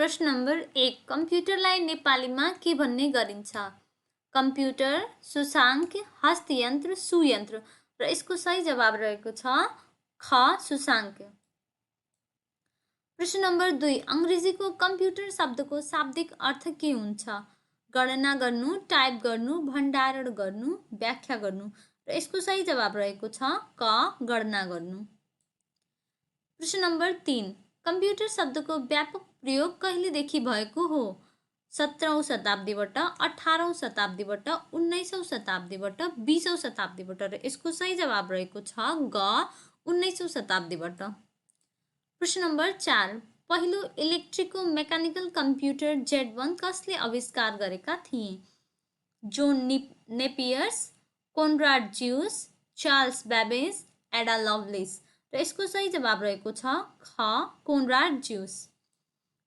प्रश्न नम्बर 1, कम्प्युटरलाई नेपालीमा के भन्ने गरिन्छ? कम्प्युटर, सूचाङ्क, हस्तयन्त्र, सुयन्त्र। र यसको सही जवाब रहेको छ ख, सूचाङ्क। प्रश्न नम्बर 2, अङ्ग्रेजीको कम्प्युटर शब्दको शाब्दिक अर्थ के हुन्छ? गणना गर्नु, टाइप गर्नु, भण्डारण गर्नु, व्याख्या गर्नु। र यसको सही जवाब रहेको छ क, गणना गर्नु। प्रश्न नम्बर 3, कम्प्युटर शब्दको व्यापक प्रयोग कहिलेदेखि भएको हो? 17औं शताब्दीबाट, 18औं शताब्दीबाट, 19औं शताब्दीबाट, 20औं शताब्दीबाट। र यसको सही जवाब रहेको छ ग, 19औं शताब्दीबाट। प्रश्न नम्बर 4, पहिलो इलेक्ट्रिको मेकानिकल कम्प्युटर Z1 कसले आविष्कार गरेका थिए? John Napier's, Konrad Zuse, Charles Babbage, Ada Lovelace. र यसको सही जवाब रहेको छ ख, कोनराड ज्यूस।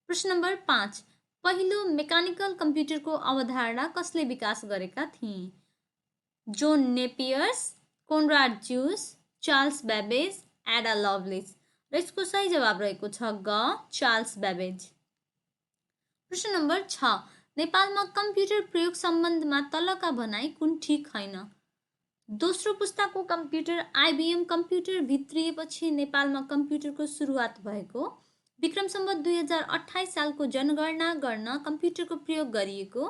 प्रश्न नम्बर 5, पहिलो मेकानिकल कम्प्युटरको अवधारणा कसले विकास गरेका थिए? John Napier's, Konrad Zuse, Charles Babbage, Ada Lovelace. र यसको सही जवाब रहेको छ ग, चार्ल्स बेबेज। प्रश्न नम्बर 6, नेपालमा कम्प्युटर प्रयोग सम्बन्धमा तलका भनाइ कुन ठिक होइन? दोस्रो पुस्ताको कम्प्युटर आइबिएम कम्प्युटर भित्रिएपछि नेपालमा कम्प्युटरको सुरुवात भएको। विक्रम सम्वत 2028 सालको जनगणना गर्न कम्प्युटरको प्रयोग गरिएको।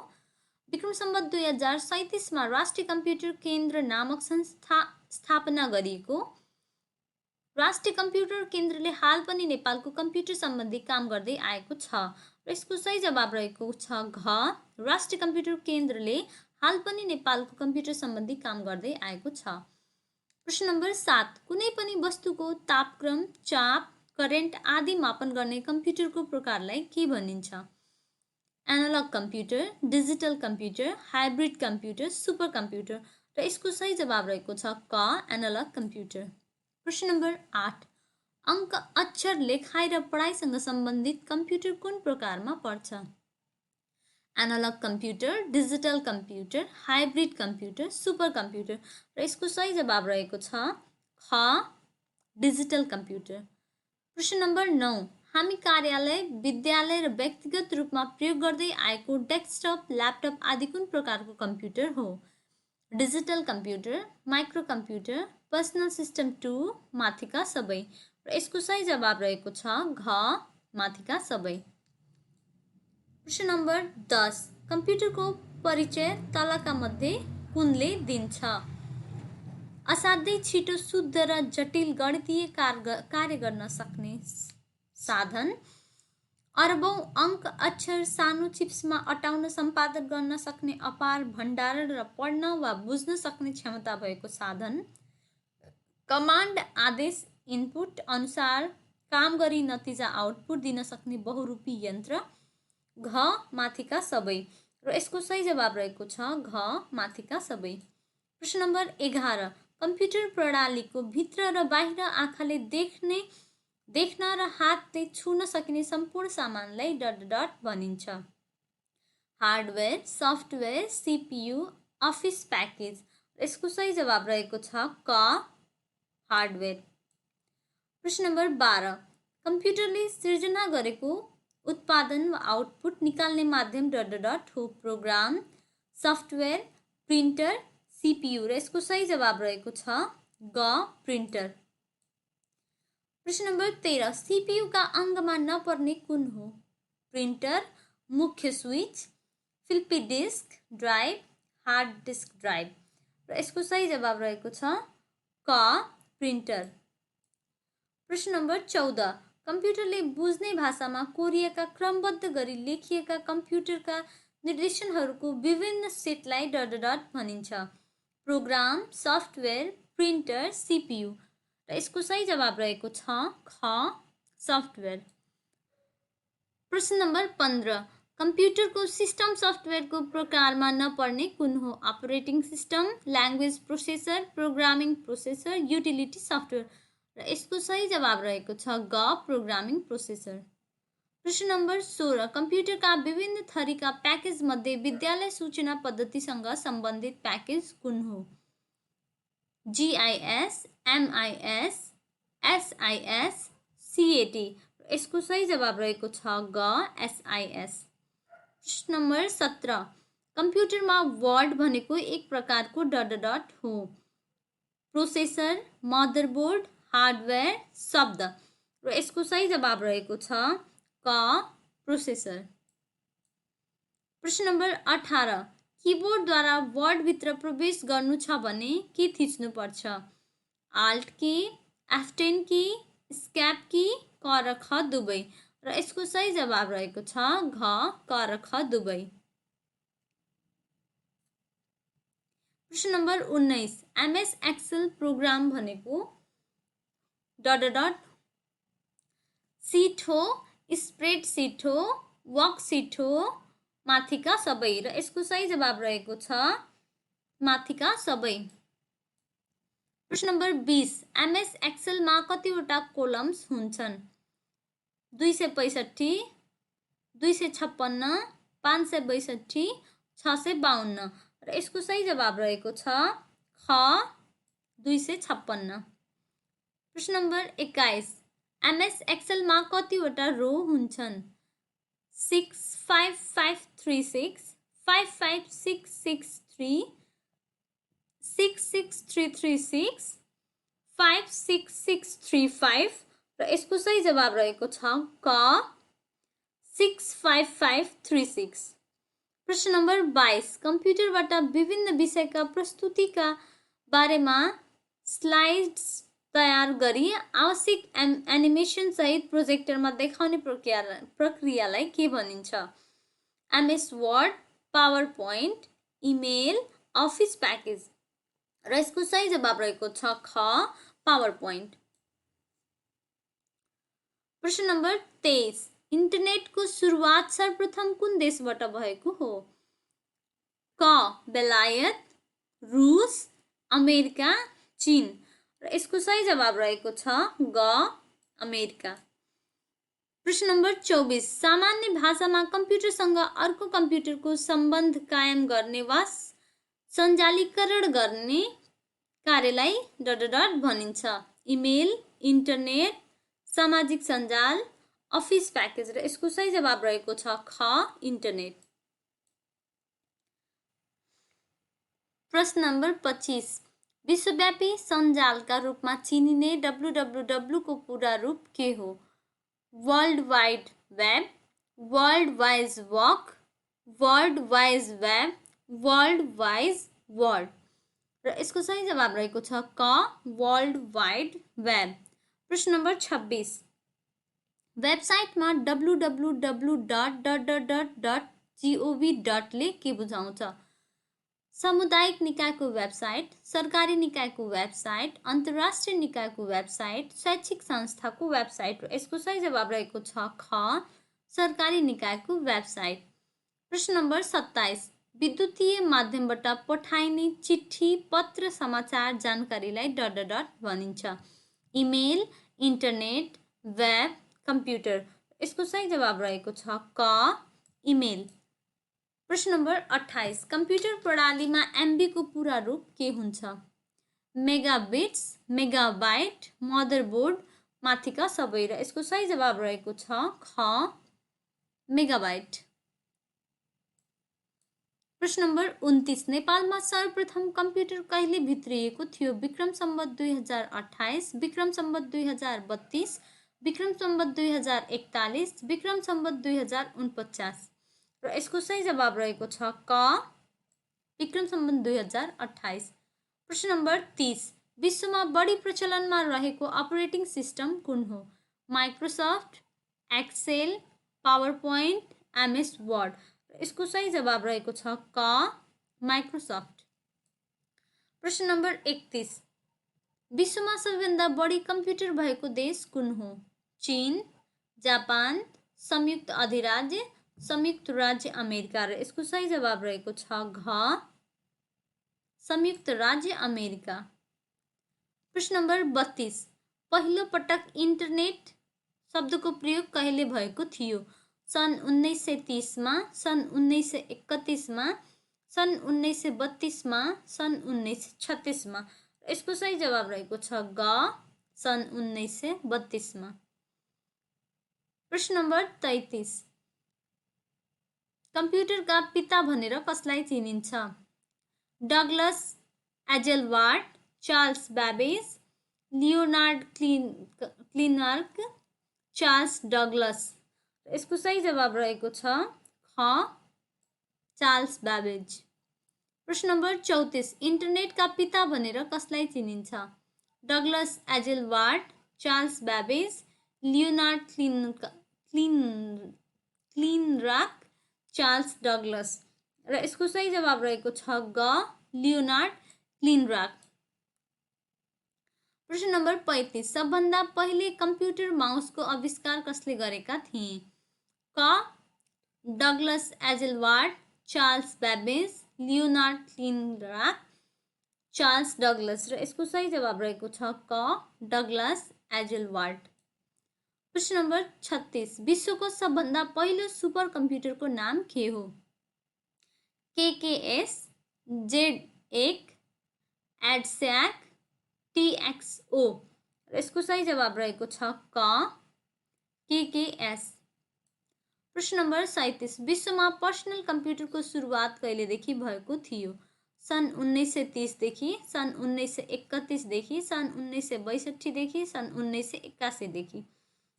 विक्रम सम्वत 2037मा राष्ट्रिय कम्प्युटर केन्द्र नामक संस्था स्थापना गरिएको। राष्ट्रिय कम्प्युटर केन्द्रले हाल पनि नेपालको कम्प्युटर सम्बन्धी काम गर्दै आएको छ। र यसको सही जवाब रहेको छ घ, राष्ट्रिय कम्प्युटर केन्द्रले हाल पनि नेपालको कम्प्युटर सम्बन्धी काम गर्दै आएको छ। प्रश्न नम्बर 7, कुनै पनि वस्तुको तापक्रम, चाप, करेन्ट आदि मापन गर्ने कम्प्युटरको प्रकारलाई के भनिन्छ? Analogue computer, digital computer, hybrid computer, super computer. र यसको सही जवाब रहेको छ क, एनालग कम्प्युटर। प्रश्न नम्बर 8, अङ्क, अक्षर, लेखाइ र पढाइसँग सम्बन्धित कम्प्युटर कुन प्रकारमा पर्छ? Analogue computer, digital computer, hybrid computer, super computer. र यसको सही जवाब रहेको छ ख, डिजिटल कम्प्युटर। प्रश्न नम्बर 9, हामी कार्यालय, विद्यालय र व्यक्तिगत रूपमा प्रयोग गर्दै आएको डेस्कटप, ल्यापटप आदि कुन प्रकारको कम्प्युटर हो? Digital computer, micro computer, personal system 2, माथिका सबै। र यसको सही जवाब रहेको छ घ, माथिका सबै। प्रश्न नम्बर 10, कम्प्युटरको परिचय तलका मध्ये कुनले दिन्छ? असाध्यै छिटो, शुद्ध र जटिल गणितीय कार्य गर्न सक्ने साधन, अरबौं अङ्क अक्षर सानो चिप्समा अटाउन सम्पादन गर्न सक्ने अपार भण्डारण र पढ्न वा बुझ्न सक्ने क्षमता भएको साधन, कमान्ड आदेश इनपुट अनुसार काम गरी नतिजा आउटपुट दिन सक्ने बहुरूपी यन्त्र, घ, माथिका सबै। र यसको सही जवाब रहेको छ घ, माथिका सबै। प्रश्न नम्बर 11, कम्प्युटर प्रणालीको भित्र र बाहिर आँखाले देख्न र हातले छुन सकिने सम्पूर्ण सामानलाई ... भनिन्छ? Hardware, software, CPU, office package. यसको सही जवाब रहेको छ क, हार्डवेयर। प्रश्न नम्बर 12, कम्प्युटरले सिर्जना गरेको उत्पादन वा आउटपुट निकाल्ने माध्यम ... हो? Program, software, printer, CPU. र यसको सही जवाब रहेको छ ग, प्रिन्टर। प्रश्न नम्बर 13, सिपियुका अङ्गमा नपर्ने कुन हो? प्रिन्टर, मुख्य switch, floppy disk drive, hard disk drive. र यसको सही जवाब रहेको छ क, प्रिन्टर। प्रश्न नम्बर 14, कम्प्युटरले बुझ्ने भाषामा कोरिएका क्रमबद्ध गरी लेखिएका कम्प्युटरका निर्देशनहरूको विभिन्न सेटलाई ... भनिन्छ? Program, software, printer, CPU. र यसको सही जवाब रहेको छ ख, सफ्टवेयर। प्रश्न नम्बर 15, कम्प्युटरको सिस्टम सफ्टवेयरको प्रकारमा नपर्ने कुन हो? Operating system, language processor, programming processor, utility software. र यसको सही जवाब रहेको छ ग, प्रोग्रामिङ प्रोसेसर। प्रश्न नम्बर 16, कम्प्युटरका विभिन्न थरीका प्याकेज मध्ये विद्यालय सूचना पद्धतिसँग सम्बन्धित प्याकेज कुन हो? GIS, MIS, SIS, CAT। यसको सही जवाब रहेको छ ग SIS। प्रश्न नम्बर 17, कम्प्युटरमा वर्ड भनेको एक प्रकारको डट डट हो। प्रोसेसर, मदरबोर्ड, हार्डवेयर, शब्द र यसको सही जवाब रहेको छ क प्रोसेसर। प्रश्न नम्बर 18, किबोर्डद्वारा वर्डभित्र प्रवेश गर्नु छ भने के थिच्नुपर्छ? आल्ट की, F10 की, स्क्याप की, क र ख दुवै र यसको सही जवाब रहेको छ घ क र ख दुवै। प्रश्न नम्बर 19, MS एक्सेल प्रोग्राम भनेको डट डट सिट हो, स्प्रेडसिट हो, वर्कसिट हो, माथिका सबै र यसको सही जवाब रहेको छ माथिका सबै। प्रश्न नम्बर 20, MS एक्सेलमा कतिवटा कोलम्स हुन्छन्? 265, 256, 562, 652 र यसको सही जवाब रहेको छ ख 256। प्रश्न नम्बर 21, MS एक्सेलमा कतिवटा रो हुन्छन्? 65536, 55663, 66336, 56635 र यसको सही जवाब रहेको छ क 65536। प्रश्न नम्बर 22, कम्प्युटरबाट विभिन्न विषयका प्रस्तुतिका बारेमा स्लाइड्स तयार गरी आवश्यक एनिमेसन सहित प्रोजेक्टरमा देखाउने प्रक्रियालाई के भनिन्छ? MS word, power point, email, office package र यसको सही जवाब रहेको छ ख पावर पोइन्ट। प्रश्न नम्बर 23, इन्टरनेटको सुरुवात सर्वप्रथम कुन देशबाट भएको हो? क बेलायत, रुस, अमेरिका, चीन र यसको सही जवाब रहेको छ ग अमेरिका। प्रश्न नम्बर 24, सामान्य भाषामा कम्प्युटरसँग अर्को कम्प्युटरको सम्बन्ध कायम गर्ने वा सञ्जालीकरण गर्ने कार्यलाई डट डट भनिन्छ? इमेल, इन्टरनेट, सामाजिक सञ्जाल, अफिस प्याकेज र यसको सही जवाब रहेको छ ख इन्टरनेट। प्रश्न नम्बर 25, विश्वव्यापी सञ्जालका रूपमा चिनिने WWW को पूरा रूप के हो? World wide web, world wise work, world wise web, world wise world र यसको सही जवाब रहेको छ क वर्ल्ड वाइड वेब। प्रश्न नम्बर 26, वेबसाइटमा www.gov.ले के बुझाउँछ? सामुदायिक निकायको वेबसाइट, सरकारी निकायको वेबसाइट, अन्तर्राष्ट्रिय निकायको वेबसाइट, शैक्षिक संस्थाको वेबसाइट र यसको सही जवाब रहेको छ ख सरकारी निकायको वेबसाइट। प्रश्न नम्बर 27, विद्युतीय माध्यमबाट पठाइने चिठी, पत्र, समाचार, जानकारीलाई डट डट भनिन्छ? इमेल, इन्टरनेट, वेब, कम्प्युटर यसको सही जवाब रहेको छ क इमेल। प्रश्न नम्बर 28, कम्प्युटर प्रणालीमा MB को पूरा रूप के हुन्छ? मेगाबिट्स, मेगाबाइट, मदरबोर्ड, माथिका सबै र यसको सही जवाब रहेको छ ख मेगाबाइट। प्रश्न नम्बर 29, नेपालमा सर्वप्रथम कम्प्युटर कहिले भित्रिएको थियो? विक्रम सम्वत 2028, विक्रम सम्वत 2032, विक्रम सम्वत 2041, विक्रम सम्वत 2049 र यसको सही जवाब रहेको छ क विक्रम सम्वत 2028। प्रश्न नम्बर 30, विश्वमा बढी प्रचलनमा रहेको अपरेटिङ सिस्टम कुन हो? Microsoft, Excel, PowerPoint, MS Word र यसको सही जवाब रहेको छ क माइक्रोसफ्ट। प्रश्न नम्बर 31, विश्वमा सबैभन्दा बढी कम्प्युटर भएको देश कुन हो? चीन, जापान, संयुक्त अधिराज्य, संयुक्त राज्य अमेरिका र यसको सही जवाब रहेको छ घ संयुक्त राज्य अमेरिका। प्रश्न नम्बर 32, पहिलो पटक इन्टरनेट शब्दको प्रयोग कहिले भएको थियो? सन् 1930 मा, सन् 1931 मा, सन् 1932 मा, सन् 1936 मा। यसको सही जवाब रहेको छ ग सन् 1932 मा। प्रश्न नम्बर 33, कम्प्युटरका पिता भनेर कसलाई चिनिन्छ? Douglas Engelbart, Charles Babbage, Leonard Kleinrock, Charles Douglas. यसको सही जवाब रहेको छ ख, चार्ल्स ब्याबेज। प्रश्न नम्बर 34, इन्टरनेटका पिता भनेर कसलाई चिनिन्छ? Douglas Engelbart, Charles Babbage, Leonard Kleinrock, Charles Douglas. र यसको सही जवाब रहेको छ ग, लियोनार्ड क्लिनराक। प्रश्न नम्बर 35, सबभन्दा पहिले कम्प्युटर माउसको आविष्कार कसले गरेका थिए? क, Douglas Engelbart, Charles Babbage, Leonard Kleinrock, Charles Douglas. र यसको सही जवाब रहेको छ क, डगलस एजेलवार्ड। प्रश्न नम्बर 36, विश्वको सबभन्दा पहिलो सुपर कम्प्युटरको नाम के हो? KKS, Z1, एडस्याक, TXO। र यसको सही जवाब रहेको छ क, KKS। प्रश्न नम्बर 37, विश्वमा पर्सनल कम्प्युटरको सुरुवात कहिलेदेखि भएको थियो? सन् 1930 देखि, सन् 1931 देखि, सन् 1962 देखि, सन् 1981 देखि।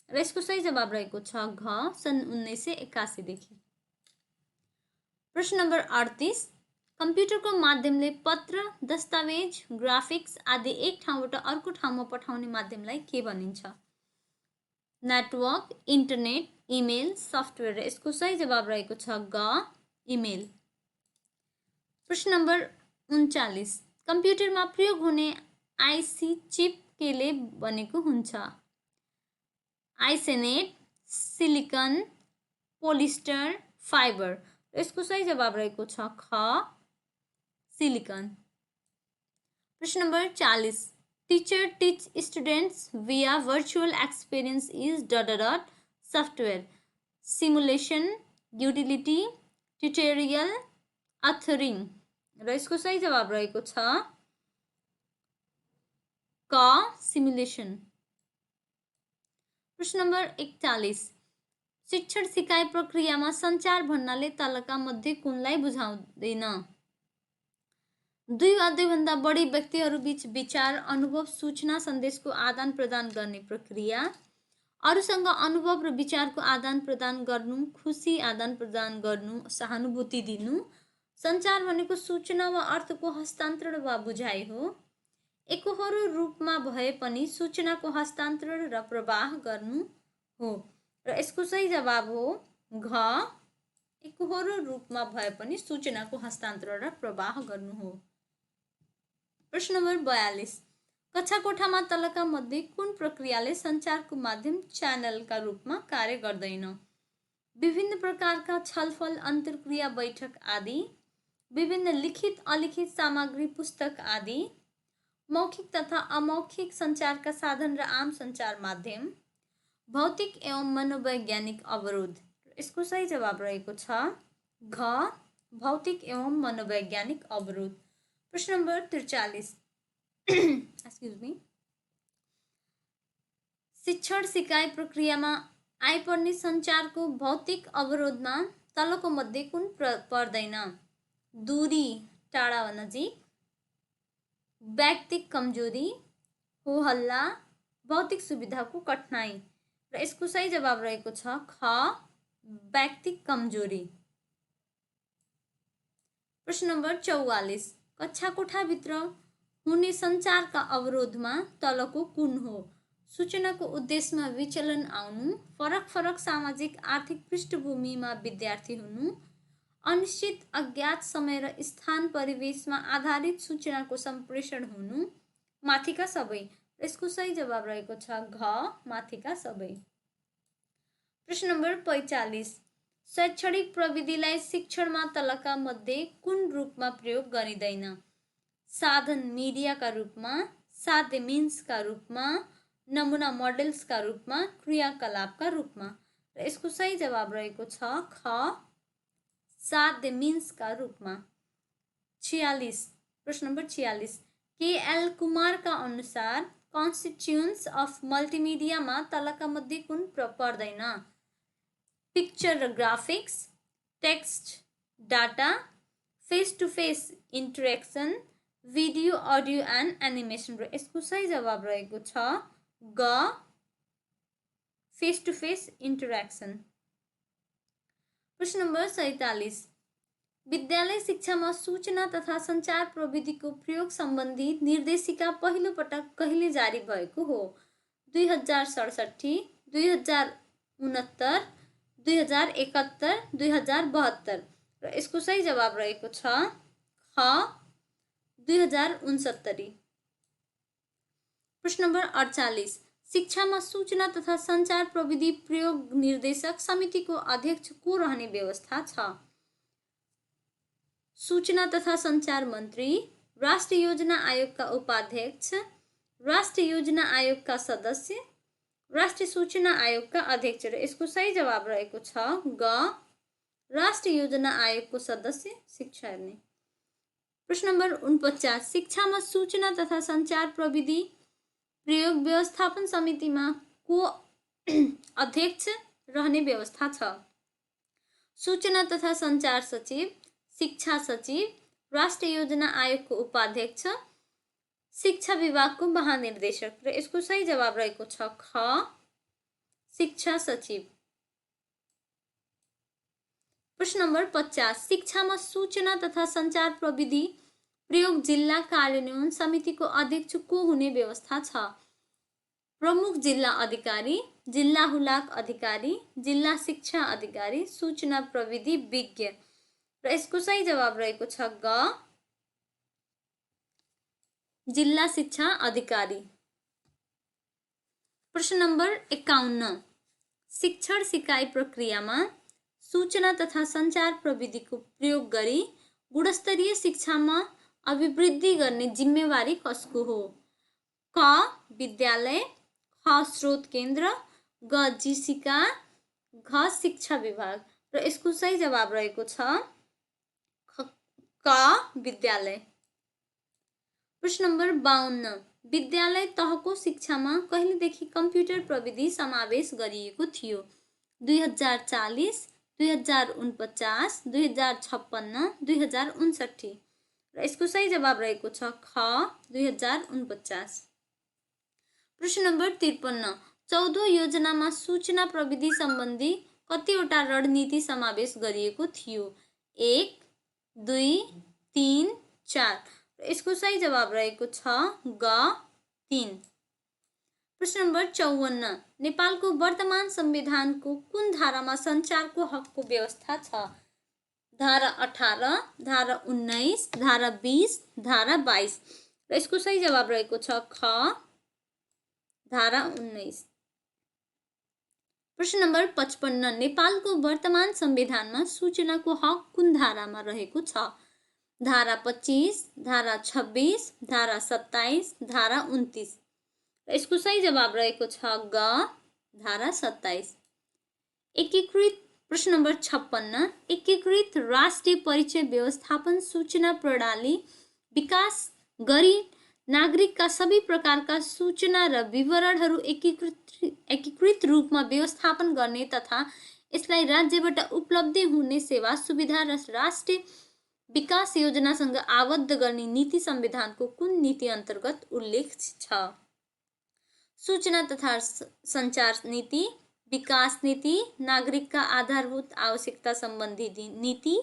र यसको सही जवाब रहेको छ घ, सन् 1981 देखि। प्रश्न नम्बर 38, कम्प्युटरको माध्यमले पत्र, दस्तावेज, ग्राफिक्स आदि एक ठाउँबाट अर्को ठाउँमा पठाउने माध्यमलाई के भनिन्छ? Network, internet, email, software. यसको सही जवाब रहेको छ ग, इमेल। प्रश्न नम्बर 39, कम्प्युटरमा प्रयोग हुने आइसी चिप केले बनेको हुन्छ? आइसेनेट, सिलिकन, पोलिस्टर, फाइबर। यसको सही जवाब रहेको छ ख, सिलिकन। प्रश्न number 40, teacher teach students via virtual experience is ... software, simulation, utility, tutorial, authoring। र यसको सही जवाब रहेको छ क, सिमुलेसन। प्रश्न नम्बर 41, शिक्षण सिकाइ प्रक्रियामा सञ्चार भन्नाले तलका मध्ये कुनलाई बुझाउँदैन? दुई वा दुईभन्दा बढी व्यक्तिहरूबीच विचार, अनुभव, सूचना, सन्देशको आदान प्रदान गर्ने प्रक्रिया, अरूसँग अनुभव र विचारको आदान प्रदान गर्नु, खुसी आदान प्रदान गर्नु, सहानुभूति दिनु। सञ्चार भनेको सूचना वा अर्थको हस्तान्तरण वा बुझाइ हो। एकहोरो रूपमा भए पनि सूचनाको हस्तान्तरण र प्रवाह गर्नु हो। र यसको सही जवाब हो घ, एकहोरो रूपमा भए पनि सूचनाको हस्तान्तरण र प्रवाह गर्नु हो। प्रश्न नम्बर 42, कक्षा कोठामा तलका मध्ये कुन प्रक्रियाले सञ्चारको माध्यम च्यानलका रूपमा कार्य गर्दैन? विभिन्न प्रकारका छलफल, अन्तर्क्रिया, बैठक आदि, विभिन्न लिखित अलिखित सामग्री, पुस्तक आदि, मौखिक तथा अमौखिक सञ्चारका साधन र आम सञ्चार माध्यम, भौतिक एवं मनोवैज्ञानिक अवरोध। यसको सही जवाब रहेको छ घ, भौतिक एवं मनोवैज्ञानिक अवरोध। प्रश्न नम्बर 43, एक्सक्युज मी, शिक्षण सिकाइ प्रक्रियामा आइपर्ने सञ्चारको भौतिक अवरोधमा तलको मध्ये कुन पर्दैन? दूरी, टाढा वा नजिक, व्यक्तिक कमजोरी, हो हल्ला, भौतिक सुविधाको कठिनाइ। र यसको सही जवाब रहेको छ ख, व्यक्तिक कमजोरी। प्रश्न नम्बर 44, कक्षा कोठाभित्र हुने सञ्चारका अवरोधमा तलको कुन हो? सूचनाको उद्देश्यमा विचलन आउनु, फरक फरक सामाजिक आर्थिक पृष्ठभूमिमा विद्यार्थी हुनु, अनिश्चित अज्ञात समय र स्थान परिवेशमा आधारित सूचनाको सम्प्रेषण हुनु, माथिका सबै। यसको सही जवाब रहेको छ घ, माथिका सबै। प्रश्न नम्बर 45, शैक्षणिक प्रविधिलाई शिक्षणमा तलका मध्ये कुन रूपमा प्रयोग गरिँदैन? साधन, मिडियाका रूपमा, साध्य, मिन्सका रूपमा, नमुना, मोडेल्सका रूपमा, क्रियाकलापका रूपमा। र यसको सही जवाब रहेको छ ख, साध्य, मिन्सका रूपमा। 46, प्रश्न नम्बर 46, KL कुमारका अनुसार कन्स्टिट्युन्ट्स अफ मल्टिमिडियामा तलका मध्ये कुन पर्दैन? पिक्चर र graphics, text, data, face to face interaction, video, audio and animation. र यसको सही जवाब रहेको छ ग, फेस टू फेस इन्टरेक्सन। प्रश्न नम्बर 47, विद्यालय शिक्षामा सूचना तथा सञ्चार प्रविधिको प्रयोग सम्बन्धी निर्देशिका पहिलो पटक कहिले जारी भएको हो? 2067, 2069, 2071, 2072। र यसको सही जवाब रहेको छ ख, 2069। प्रश्न नम्बर 48, शिक्षामा सूचना तथा सञ्चार प्रविधि प्रयोग निर्देशक समितिको अध्यक्ष को रहने व्यवस्था छ? सूचना तथा सञ्चार मन्त्री, राष्ट्रिय योजना आयोगका उपाध्यक्ष, राष्ट्रिय योजना आयोगका सदस्य, राष्ट्रिय सूचना आयोगका अध्यक्ष। र यसको सही जवाब रहेको छ ग, राष्ट्रिय योजना आयोगको सदस्य शिक्षा हेर्ने। प्रश्न नम्बर 49, शिक्षामा सूचना तथा सञ्चार प्रविधि प्रयोग व्यवस्थापन समितिमा को अध्यक्ष रहने व्यवस्था छ? सूचना तथा सञ्चार सचिव, शिक्षा सचिव, राष्ट्रिय योजना आयोगको उपाध्यक्ष, शिक्षा विभागको महानिर्देशक। र यसको सही जवाब रहेको छ ख, शिक्षा सचिव। प्रश्न नम्बर 50, शिक्षामा सूचना तथा सञ्चार प्रविधि प्रयोग जिल्ला कार्यान्वयन समितिको अध्यक्ष को हुने व्यवस्था छ? प्रमुख जिल्ला अधिकारी, जिल्ला हुलाक अधिकारी, जिल्ला शिक्षा अधिकारी, सूचना प्रविधि विज्ञ। र यसको सही जवाब रहेको छ ग, जिल्ला शिक्षा अधिकारी। प्रश्न नम्बर 51, शिक्षण सिकाइ प्रक्रियामा सूचना तथा सञ्चार प्रविधिको प्रयोग गरी गुणस्तरीय शिक्षामा अभिवृद्धि गर्ने जिम्मेवारी कसको हो? क, विद्यालय, ख, स्रोत केन्द्र, ग, जीसिका, घ, शिक्षा विभाग। र यसको सही जवाब रहेको छ क, विद्यालय। प्रश्न नम्बर 52, विद्यालय तहको शिक्षामा कहिलेदेखि कम्प्युटर प्रविधि समावेश गरिएको थियो? 2040, 2049, 2056, 2059। र यसको सही जवाब रहेको छ ख, 2049। प्रश्न नम्बर 53, 14औं योजनामा सूचना प्रविधि सम्बन्धी कतिवटा रणनीति समावेश गरिएको थियो? 1, 2, 3, 4। र यसको सही जवाब रहेको छ ग, 3। प्रश्न नम्बर 54, नेपालको वर्तमान संविधानको कुन धारामा सञ्चारको हकको व्यवस्था छ? धारा 18, धारा 19, धारा 20, धारा 22। र यसको सही जवाब रहेको छ ख, धारा 19। प्रश्न नम्बर 55, नेपालको वर्तमान संविधानमा सूचनाको हक कुन धारामा रहेको छ? धारा 25, धारा 26, धारा 27, धारा 29। र यसको सही जवाब रहेको छ ग, धारा 27। एकीकृत प्रश्न नम्बर 56, एकीकृत राष्ट्रिय परिचय व्यवस्थापन सूचना प्रणाली विकास गरी नागरिकका सबै प्रकारका सूचना र विवरणहरू एकीकृत रूपमा व्यवस्थापन गर्ने तथा यसलाई राज्यबाट उपलब्ध हुने सेवा सुविधा र राष्ट्रिय विकास योजनासँग आबद्ध गर्ने नीति संविधानको कुन नीति अन्तर्गत उल्लेख छ? सूचना तथा सञ्चार नीति, विकास नीति, नागरिकका आधारभूत आवश्यकता सम्बन्धी नीति,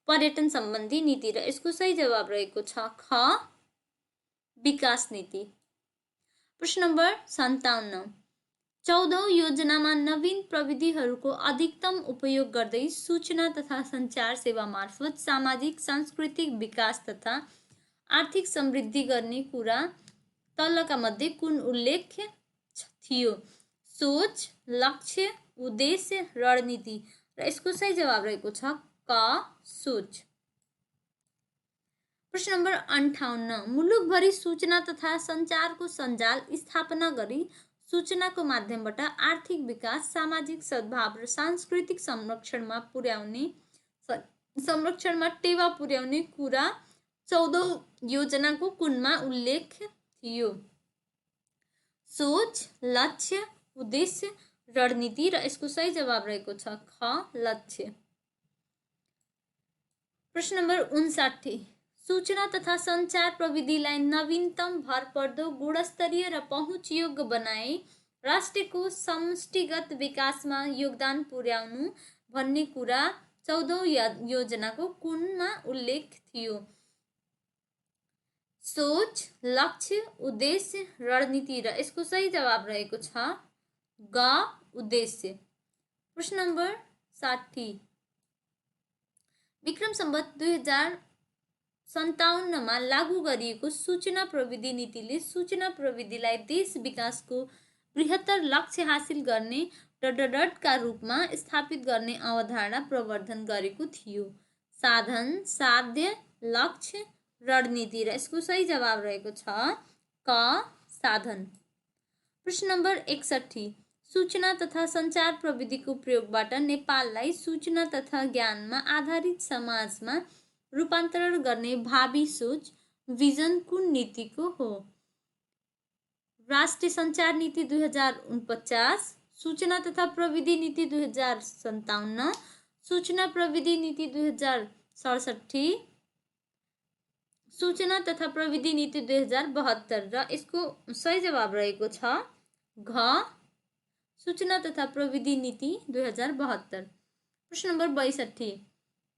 पर्यटन सम्बन्धी नीति। र यसको सही जवाब रहेको छ ख, विकास नीति। प्रश्न नम्बर 57, 14औं योजनामा नवीन प्रविधिहरूको अधिकतम उपयोग गर्दै सूचना तथा सञ्चार सेवा मार्फत सामाजिक सांस्कृतिक विकास तथा आर्थिक समृद्धि गर्ने कुरा तलका मध्ये कुन उल्लेख थियो? सोच, लक्ष्य, उद्देश्य, रणनीति। र यसको सही जवाब रहेको छ क, सोच। प्रश्न नम्बर 58, मुलुकभरि सूचना तथा सञ्चारको सञ्जाल स्थापना गरी सूचनाको माध्यमबाट आर्थिक विकास, सामाजिक सद्भाव र सांस्कृतिक संरक्षणमा टेवा पुर्याउने कुरा 14औं योजनाको कुनमा उल्लेख थियो? सोच, लक्ष्य, उद्देश्य, रणनीति र यसको सही जवाब रहेको छ ख लक्ष्य। प्रश्न नम्बर 59, सूचना तथा सञ्चार प्रविधिलाई नवीनतम, भरपर्दो, गुणस्तरीय र पहुँचयोग्य बनाए राष्ट्रको समष्टिगत विकासमा योगदान पुर्याउनु भन्ने कुरा 14औं योजनाको कुनमा उल्लेख थियो? सोच, लक्ष्य, उद्देश्य, रणनीति र यसको सही जवाब रहेको छ ग उद्देश्य। प्रश्न नम्बर 60, विक्रम सम्वत 2057 मा लागू गरिएको सूचना प्रविधि नीतिले सूचना प्रविधिलाई देश विकासको बृहत्तर लक्ष्य हासिल गर्ने का रूपमा स्थापित गर्ने अवधारणा प्रवर्धन गरेको थियो। साधन, साध्य, लक्ष्य, रणनीति र यसको सही जवाब रहेको छ क साधन। प्रश्न नम्बर 61, सूचना तथा सञ्चार प्रविधिको प्रयोगबाट नेपाललाई सूचना तथा ज्ञानमा आधारित समाजमा रूपान्तरण गर्ने भावी सोच, भिजन कुन नीतिको हो? राष्ट्रिय सञ्चार नीति 2049, सूचना तथा प्रविधि नीति 2057, सूचना प्रविधि नीति 2067, सूचना तथा प्रविधि नीति 2072 र यसको सही जवाब रहेको छ घ सूचना तथा प्रविधि नीति 2072। प्रश्न नम्बर 62,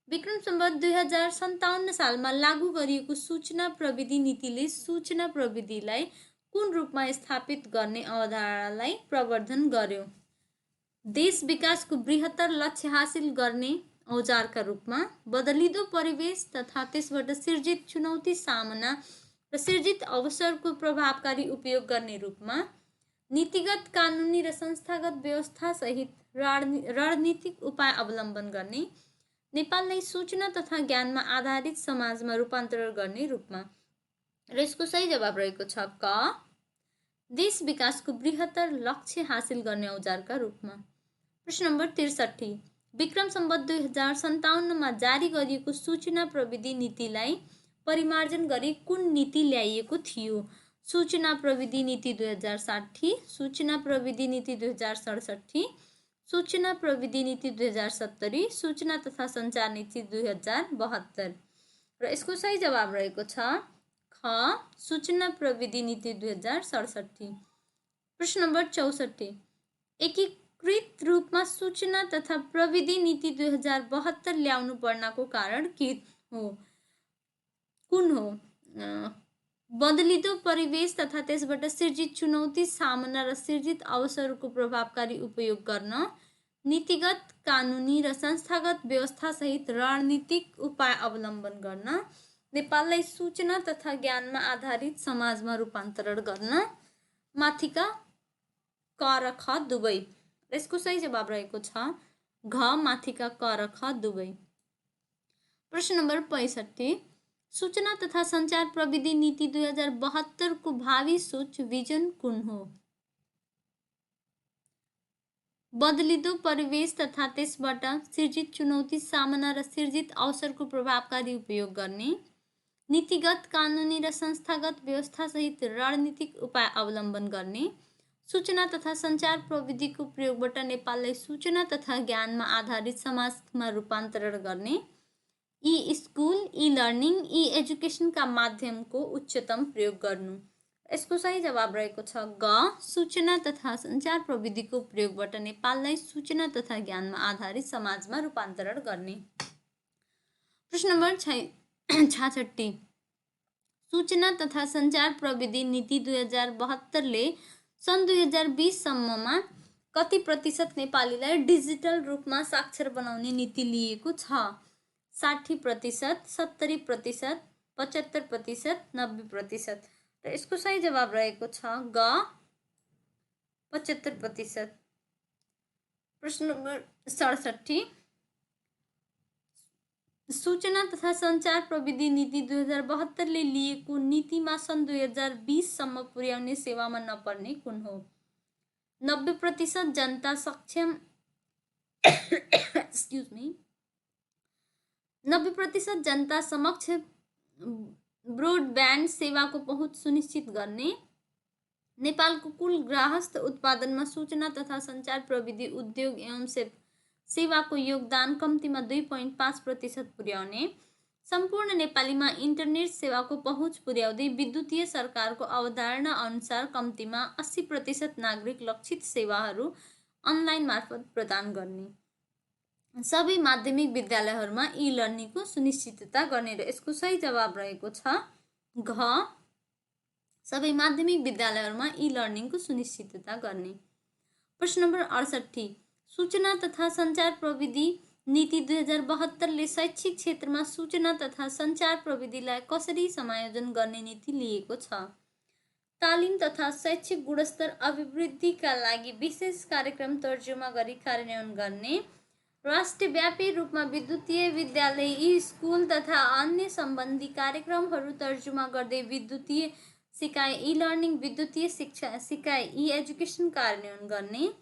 विक्रम सम्वत 2057 सालमा लागू गरिएको सूचना प्रविधि नीतिले सूचना प्रविधिलाई कुन रूपमा स्थापित गर्ने अवधारणालाई प्रवर्धन गर्यो? देश विकासको बृहत्तर लक्ष्य हासिल गर्ने औजारका रूपमा, बदलिदो परिवेश तथा त्यसबाट सिर्जित चुनौती सामना र सिर्जित अवसरको प्रभावकारी उपयोग गर्ने रूपमा, नीतिगत, कानुनी र संस्थागत व्यवस्था सहित रणनीतिक उपाय अवलम्बन गर्ने, नेपाललाई सूचना तथा ज्ञानमा आधारित समाजमा रूपान्तरण गर्ने रूपमा। र यसको सही जवाब रहेको छ क देश विकासको बृहत्तर लक्ष्य हासिल गर्ने औजारका रूपमा। प्रश्न नम्बर 63, विक्रम सम्वत 2057 मा जारी गरिएको सूचना प्रविधि नीतिलाई परिमार्जन गरी कुन नीति ल्याइएको थियो? सूचना प्रविधि नीति 2060, सूचना प्रविधि नीति 2067, सूचना प्रविधि नीति 2070, सूचना तथा सञ्चार नीति 2072 र यसको सही जवाब रहेको छ ख सूचना प्रविधि नीति 2067। प्रश्न नम्बर 64, एकीकृत रूपमा सूचना तथा प्रविधि नीति 2072 ल्याउनु पर्नको कारण के हो? कुन हो? बदलिदो परिवेश तथा त्यसबाट सिर्जित चुनौती सामना र सिर्जित अवसरको प्रभावकारी उपयोग गर्न, नीतिगत, कानुनी र संस्थागत व्यवस्था सहित रणनीतिक उपाय अवलम्बन गर्न, नेपाललाई सूचना तथा ज्ञानमा आधारित समाजमा रूपान्तरण गर्न, माथिका क र ख दुवै। यसको सही जवाब रहेको छ घ माथिका क र ख दुवै। प्रश्न नम्बर 65, सूचना तथा सञ्चार प्रविधि नीति 2072 को भावी सोच, भिजन कुन हो? बदलिदो परिवेश तथा त्यसबाट सिर्जित चुनौती सामना र सिर्जित अवसरको प्रभावकारी उपयोग गर्ने, नीतिगत, कानुनी र संस्थागत व्यवस्था सहित रणनीतिक उपाय अवलम्बन गर्ने, सूचना तथा सञ्चार प्रविधिको प्रयोगबाट नेपाललाई सूचना तथा ज्ञानमा आधारित समाजमा रूपान्तरण गर्ने, ई स्कुल, ई लर्निङ, ई एजुकेसनका माध्यमको उच्चतम प्रयोग गर्नु। यसको सही जवाब रहेको छ ग सूचना तथा सञ्चार प्रविधिको प्रयोगबाट नेपाललाई सूचना तथा ज्ञानमा आधारित समाजमा रूपान्तरण गर्ने। प्रश्न नम्बर 66, सूचना तथा सञ्चार प्रविधि नीति 2072 ले सन् 2020 सम्ममा कति प्रतिशत नेपालीलाई डिजिटल रूपमा साक्षर बनाउने नीति लिएको छ? 60%, 70%, 75%, 90%। र यसको सही जवाब रहेको छ ग 75%। प्रश्न नम्बर 67, सूचना तथा सञ्चार प्रविधि नीति 2072 ले लिएको नीतिमा सन् 2020 सम्म पुर्याउने सेवामा नपर्ने कुन हो? 90% जनता सक्षम 90% जनता समक्ष ब्रोडब्यान्ड सेवाको पहुँच सुनिश्चित गर्ने, नेपालको कुल गृहस्थ उत्पादनमा सूचना तथा सञ्चार प्रविधि उद्योग एवं सेवाको योगदान कम्तीमा 2.5% पुर्याउने, सम्पूर्ण नेपालीमा इन्टरनेट सेवाको पहुँच पुर्याउँदै विद्युतीय सरकारको अवधारणा अनुसार कम्तीमा 80% नागरिक लक्षित सेवाहरू अनलाइन मार्फत प्रदान गर्ने, सबै माध्यमिक विद्यालयहरूमा ई लर्निङको सुनिश्चितता गर्ने। र यसको सही जवाब रहेको छ घ, सबै माध्यमिक विद्यालयहरूमा ई लर्निङको सुनिश्चितता गर्ने। प्रश्न नम्बर 68, सूचना तथा सञ्चार प्रविधि नीति 2072ले शैक्षिक क्षेत्रमा सूचना तथा सञ्चार प्रविधिलाई कसरी समायोजन गर्ने नीति लिएको छ? तालिम तथा शैक्षिक गुणस्तर अभिवृद्धिका लागि विशेष कार्यक्रम तर्जुमा गरी कार्यान्वयन गर्ने, राष्ट्रव्यापी रूपमा विद्युतीय विद्यालय, स्कुल तथा अन्य सम्बन्धी कार्यक्रमहरू तर्जुमा गर्दै विद्युतीय सिकाइ ई लर्निङ, विद्युतीय शिक्षा सिकाइ ई एजुकेसन कार्यान्वयन गर्ने,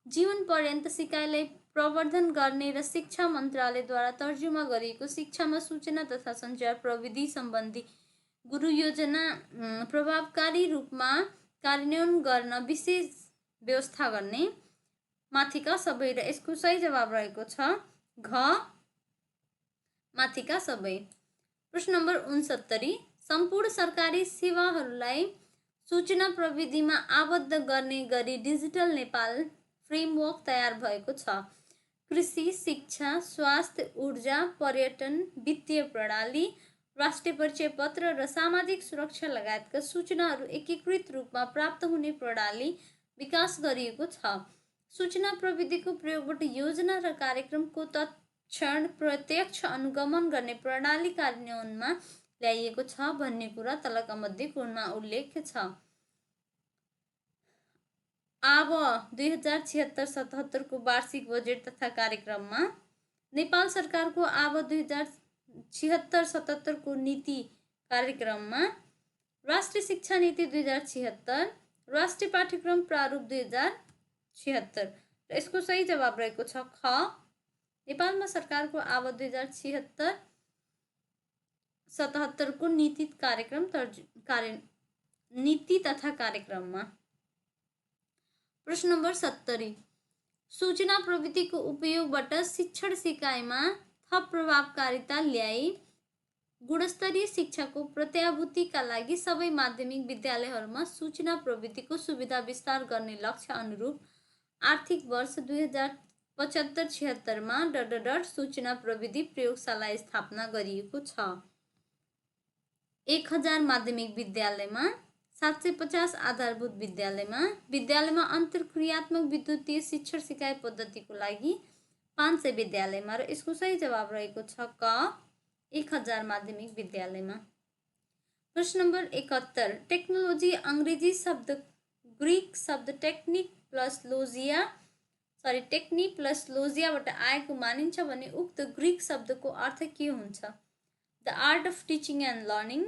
जीवन पर्यन्त सिकाइलाई प्रवर्धन गर्ने र शिक्षा मन्त्रालयद्वारा तर्जुमा गरिएको शिक्षामा सूचना तथा सञ्चार प्रविधि सम्बन्धी गुरु योजना प्रभावकारी रूपमा कार्यान्वयन गर्न विशेष व्यवस्था गर्ने, माथिका सबै। र यसको सही जवाब रहेको छ घ, माथिका सबै। प्रश्न नम्बर 69, सम्पूर्ण सरकारी सेवाहरूलाई सूचना प्रविधिमा आबद्ध गर्ने गरी डिजिटल नेपाल फ्रेमवर्क तयार भएको छ। कृषि, शिक्षा, स्वास्थ्य, ऊर्जा, पर्यटन, वित्तीय प्रणाली, राष्ट्रिय परिचय पत्र र सामाजिक सुरक्षा लगायतका सूचनाहरू एकीकृत रूपमा प्राप्त हुने प्रणाली विकास गरिएको छ। सूचना प्रविधिको प्रयोगबाट योजना र कार्यक्रमको तत्क्षण प्रत्यक्ष अनुगमन गर्ने प्रणाली कार्यान्वयनमा ल्याइएको छ भन्ने कुरा तलका मध्ये कुनमा उल्लेख छ? अब 2076-77 को वार्षिक बजेट तथा कार्यक्रममा नेपाल सरकारको अब 2076-77 को नीति कार्यक्रममा राष्ट्रिय शिक्षा नीति 2076, राष्ट्रिय पाठ्यक्रम प्रारूप 2076 र यसको सही जवाब रहेको छ ख, नेपालमा सरकारको अब 2076-77 को नीति तथा कार्यक्रममा। प्रश्न नम्बर 70, सूचना प्रविधिको उपयोगबाट शिक्षण सिकाइमा थप प्रभावकारिता ल्याई गुणस्तरीय शिक्षाको प्रत्याभूतिका लागि सबै माध्यमिक विद्यालयहरूमा सूचना प्रविधिको सुविधा विस्तार गर्ने लक्ष्य अनुरूप आर्थिक वर्ष 2075-76 मा सूचना प्रविधि प्रयोगशाला स्थापना गरिएको छ। 1000 माध्यमिक विद्यालयमा, 750 आधारभूत विद्यालयमा अन्तर्क्रियात्मक विद्युतीय शिक्षण सिकाइ पद्धतिको लागि 500 विद्यालयमा। र यसको सही जवाब रहेको छ क, 1000 माध्यमिक विद्यालयमा। प्रश्न नम्बर 71, टेक्नोलोजी अंग्रेजी शब्द ग्रीक शब्द टेक्निक प्लस लोजियाबाट आएको मानिन्छ भने उक्त ग्रीक शब्दको अर्थ के हुन्छ? The art of teaching and learning,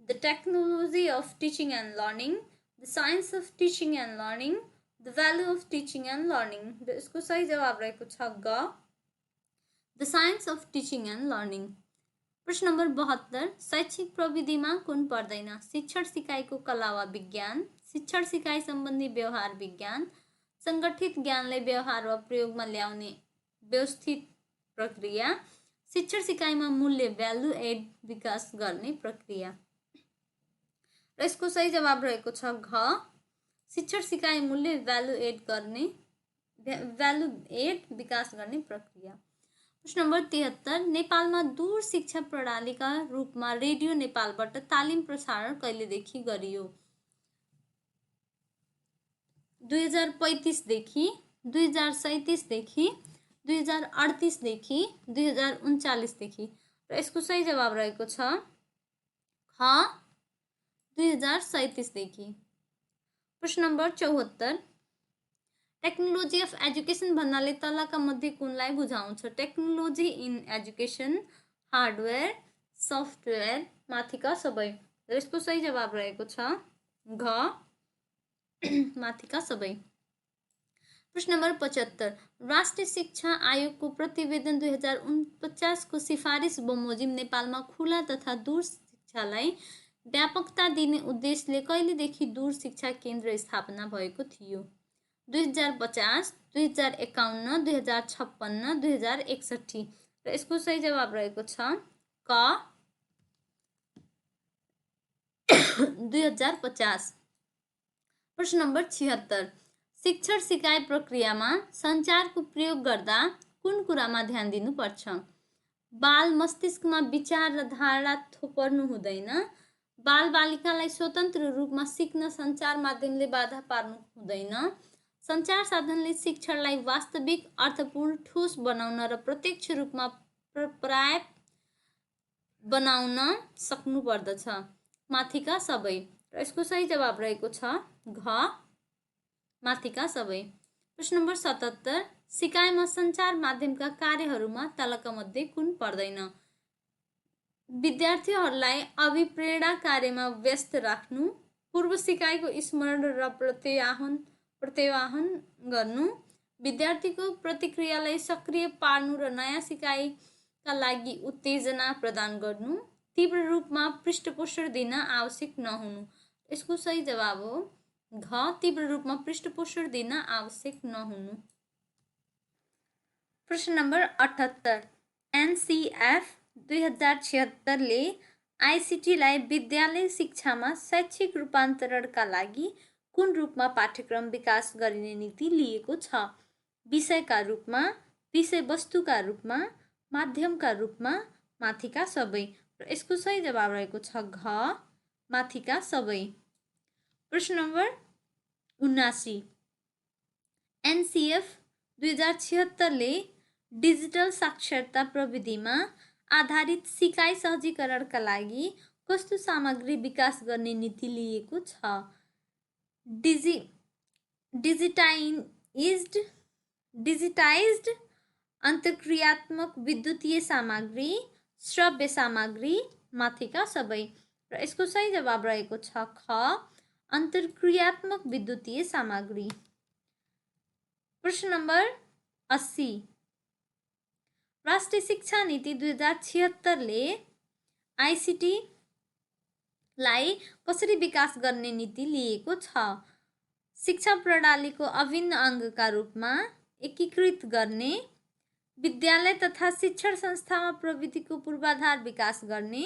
the technology of teaching and learning, the science of teaching and learning, the value of teaching and learning। र यसको सही जवाब रहेको छ ग, the science of teaching and learning। प्रश्न नम्बर 72, शैक्षिक प्रविधिमा कुन पर्दैन? शिक्षण सिकाइको कला वा विज्ञान, शिक्षण सिकाइ सम्बन्धी व्यवहार विज्ञान, संगठित ज्ञानलाई व्यवहार वा प्रयोगमा ल्याउने व्यवस्थित प्रक्रिया, शिक्षण सिकाइमा मूल्य भ्यालु एड विकास गर्ने प्रक्रिया। र यसको सही जवाब रहेको छ घ, शिक्षण सिकाइ मूल्य भ्यालु एड विकास गर्ने प्रक्रिया। प्रश्न नम्बर 73, नेपालमा दूर शिक्षा प्रणालीका रूपमा रेडियो नेपालबाट तालिम प्रसारण कहिलेदेखि गरियो? 2035 देखि, 2037 देखि, 2038 देखि, 2039 देखि। र यसको सही जवाब रहेको छ ख, 2037 देखि। प्रश्न नम्बर 74, टेक्नोलोजी अफ एजुकेसन भन्नाले तलका मध्ये कुनलाई बुझाउँछ? Technology in education, hardware, software, माथिका सबै। र यसको सही जवाब रहेको छ घ, माथिका सबै। प्रश्न नम्बर 75, राष्ट्रिय शिक्षा आयोगको प्रतिवेदन 2049 को सिफारिस बमोजिम नेपालमा खुला तथा दूर शिक्षालाई व्यापकता दिने उद्देश्यले कहिलेदेखि दूर शिक्षा केन्द्र स्थापना भएको थियो? 2050, 2051, 2056, 2061 र यसको सही जवाब रहेको छ क 2050। प्रश्न नम्बर 76, शिक्षण सिकाइ प्रक्रियामा सञ्चारको प्रयोग गर्दा कुन कुरामा ध्यान दिनुपर्छ? बाल मस्तिष्कमा विचार र धारणा थोपर्नु हुँदैन, बालबालिकालाई स्वतन्त्र रूपमा सिक्न सञ्चार माध्यमले बाधा पार्नु हुँदैन, सञ्चार साधनले शिक्षणलाई वास्तविक, अर्थपूर्ण, ठोस बनाउन र प्रत्यक्ष रूपमा पर्याप्त बनाउन सक्नु पर्दछ। माथिका सबै र यसको सही जवाब रहेको छ घ माथिका सबै। प्रश्न नम्बर 77, सिकाइमा सञ्चार माध्यमका कार्यहरूमा तलका मध्ये कुन पर्दैन? विद्यार्थीहरूलाई अभिप्रेरणा कार्यमा व्यस्त राख्नु, पूर्व सिकाइको स्मरण र प्रत्याह्वान गर्नु, विद्यार्थीको प्रतिक्रियालाई सक्रिय पार्नु र नयाँ सिकाइका लागि उत्तेजना प्रदान गर्नु, तीव्र रूपमा पृष्ठपोषण दिन आवश्यक नहुनु। यसको सही जवाब हो घ तीव्र रूपमा पृष्ठपोषण दिन आवश्यक नहुनु। प्रश्न नम्बर 78, एनसीएफ 2076 ले आइसिटीलाई विद्यालय शिक्षामा शैक्षिक रूपान्तरणका लागि कुन रूपमा पाठ्यक्रम विकास गरिने नीति लिएको छ? विषयका रूपमा, विषयवस्तुका रूपमा, माध्यमका रूपमा, माथिका सबै र यसको सही जवाब रहेको छ घ माथिका सबै। प्रश्न नम्बर 79, एनसीएफ 2076 ले डिजिटल साक्षरता प्रविधिमा आधारित सिकाइ सहजीकरणका लागि कस्तो सामग्री विकास गर्ने नीति लिएको छ? डिजिटाइज्ड अन्तर्क्रियात्मक विद्युतीय सामग्री, श्रव्य सामग्री, माथिका सबै र यसको सही जवाब रहेको छ ख अन्तर्क्रियात्मक विद्युतीय सामग्री। प्रश्न नम्बर 80, राष्ट्रिय शिक्षा नीति 2076 ले आइसिटी लाई कसरी विकास गर्ने नीति लिएको छ? शिक्षा प्रणालीको अभिन्न अङ्गका रूपमा एकीकृत गर्ने, विद्यालय तथा शिक्षण संस्थामा प्रविधिको पूर्वाधार विकास गर्ने,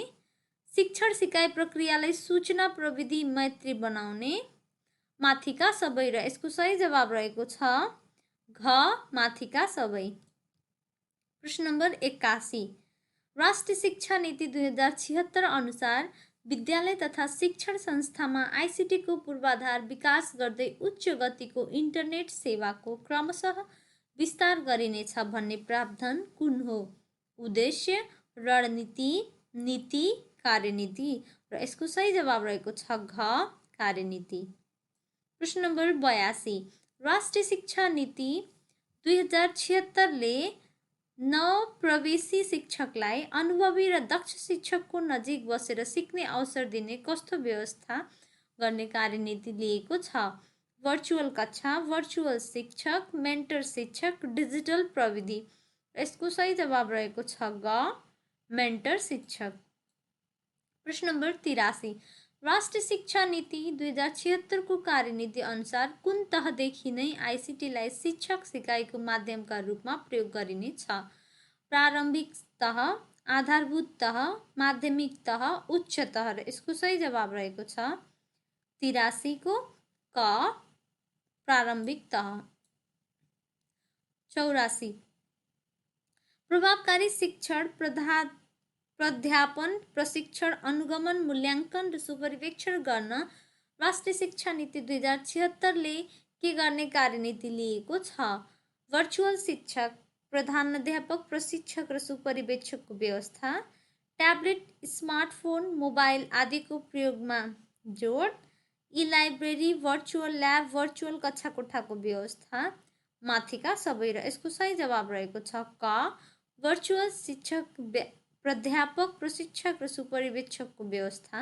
शिक्षण सिकाइ प्रक्रियालाई सूचना प्रविधि मैत्री बनाउने, माथिका सबै र यसको सही जवाब रहेको छ घ माथिका सबै। प्रश्न नम्बर 81, राष्ट्रिय शिक्षा नीति 2076 अनुसार विद्यालय तथा शिक्षण संस्थामा आइसिटीको पूर्वाधार विकास गर्दै उच्च गतिको इन्टरनेट सेवाको क्रमशः विस्तार गरिनेछ भन्ने प्रावधान कुन हो? उद्देश्य, रणनीति, नीति, कार्यनीति र यसको सही जवाब रहेको छ घ कार्यनीति। प्रश्न नम्बर 82, राष्ट्रिय शिक्षा नीति 2076 ले नवप्रवेशी शिक्षकलाई अनुभवी र दक्ष शिक्षकको नजिक बसेर सिक्ने अवसर दिने कस्तो व्यवस्था गर्ने कार्यनीति लिएको छ? भर्चुअल कक्षा, भर्चुअल शिक्षक, मेन्टर शिक्षक, डिजिटल प्रविधि। यसको सही जवाब रहेको छ ग मेन्टर शिक्षक। प्रश्न नम्बर 83, राष्ट्रिय शिक्षा नीति 2076 को कार्यनीति अनुसार कुन तहदेखि नै आइसिटीलाई शिक्षक सिकाइको माध्यमका रूपमा प्रयोग गरिनेछ? प्रारम्भिक तह, आधारभूत तह, माध्यमिक तह, उच्च तह र यसको सही जवाब रहेको छ 83 को क प्रारम्भिक तह। 84, प्रभावकारी शिक्षण प्राध्यापन, प्रशिक्षण, अनुगमन, मूल्याङ्कन र सुपरिवेक्षण गर्न राष्ट्रिय शिक्षा नीति 2076 ले के गर्ने कार्यनीति लिएको छ? भर्चुअल शिक्षक, प्रधानाध्यापक, प्रशिक्षक र सुपरिवेक्षकको व्यवस्था, ट्याब्लेट, स्मार्टफोन, मोबाइल आदिको प्रयोगमा जोड, ई-लाइब्रेरी, भर्चुअल ल्याब, भर्चुअल कक्षा कोठाको व्यवस्था, माथिका सबै र यसको सही जवाब रहेको छ क भर्चुअल शिक्षक, प्राध्यापक, प्रशिक्षक र सुपरिवेक्षकको व्यवस्था।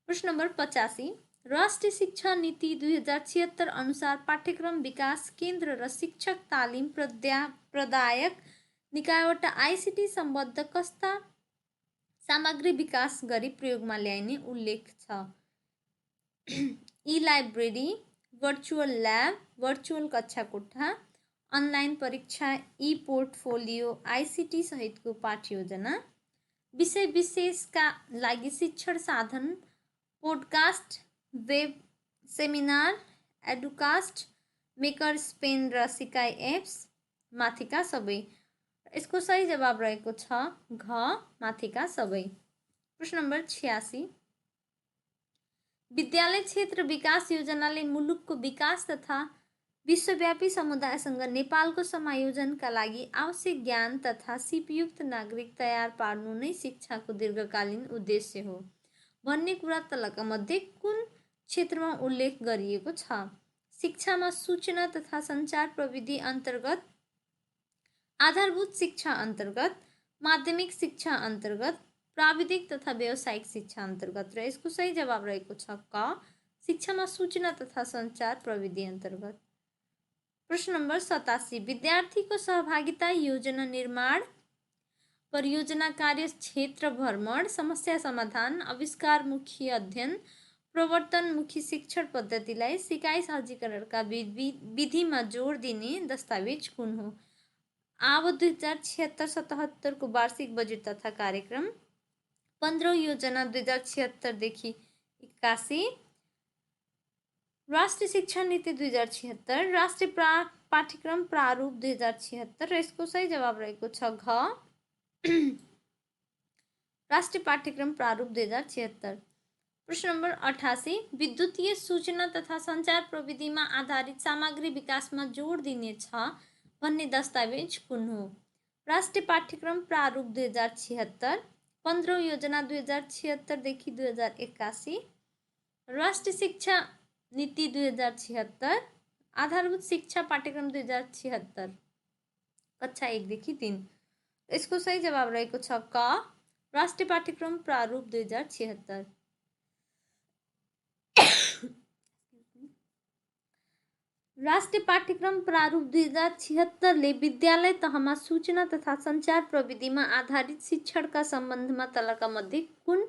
प्रश्न नम्बर 85, राष्ट्रिय शिक्षा नीति 2076 अनुसार पाठ्यक्रम विकास केन्द्र र शिक्षक तालिम प्रदायक निकायबाट आइसिटी सम्बद्ध कस्ता सामग्री विकास गरी प्रयोगमा ल्याइने उल्लेख छ। E library, virtual lab, virtual कक्षाकोठा, अनलाइन परीक्षा, ई पोर्टफोलियो, आइसिटी सहितको पाठ्ययोजना, विषय विशेषका लागि शिक्षण साधन, podcast, web seminar, educast, maker space र सिकाइ एप्स, माथिका सबै। यसको सही जवाब रहेको छ घ, माथिका सबै। प्रश्न नम्बर 86, विद्यालय क्षेत्र विकास योजनाले मुलुकको विकास तथा विश्वव्यापी समुदायसँग नेपालको समायोजनका लागि आवश्यक ज्ञान तथा सिपयुक्त नागरिक तयार पार्नु नै शिक्षाको दीर्घकालीन उद्देश्य हो भन्ने कुरा तलका मध्ये कुन क्षेत्रमा उल्लेख गरिएको छ? शिक्षामा सूचना तथा सञ्चार प्रविधि अन्तर्गत, आधारभूत शिक्षा अन्तर्गत, माध्यमिक शिक्षा अन्तर्गत, प्राविधिक तथा व्यावसायिक शिक्षा अन्तर्गत। र यसको सही जवाब रहेको छ क, शिक्षामा सूचना तथा सञ्चार प्रविधि अन्तर्गत। प्रश्न नम्बर 87, विद्यार्थीको सहभागिता योजना निर्माण, परियोजना कार्य क्षेत्र भ्रमण, समस्या समाधान, आविष्कारमुखी अध्ययन, प्रवर्तनमुखी शिक्षण पद्धतिलाई सिकाइ सहजीकरणका विधिमा जोड दिने दस्तावेज कुन हो? अब 2076-77 को वार्षिक बजेट तथा कार्यक्रम, 15 योजना 2076 देखि 81, राष्ट्रिय शिक्षा नीति 2076, राष्ट्रिय पाठ्यक्रम प्रारूप 2076 र यसको सही जवाब रहेको छ घ, राष्ट्रिय पाठ्यक्रम प्रारूप 2076। प्रश्न नम्बर 88, विद्युतीय सूचना तथा सञ्चार प्रविधिमा आधारित सामग्री विकासमा जोड दिनेछ भन्ने दस्तावेज कुन हो? राष्ट्रिय पाठ्यक्रम प्रारूप 2076, 15 योजना 2076 देखि 2081, राष्ट्रिय शिक्षा नीति 2076, आधारभूत शिक्षा पाठ्यक्रम 2076, कक्षा 1 देखि 3। यसको सही जवाब रहेको छ क, राष्ट्रिय पाठ्यक्रम प्रारूप 2076। राष्ट्रिय पाठ्यक्रम प्रारूप 2076 ले विद्यालय तहमा सूचना तथा सञ्चार प्रविधिमा आधारित शिक्षणका सम्बन्धमा तलका मध्ये कुन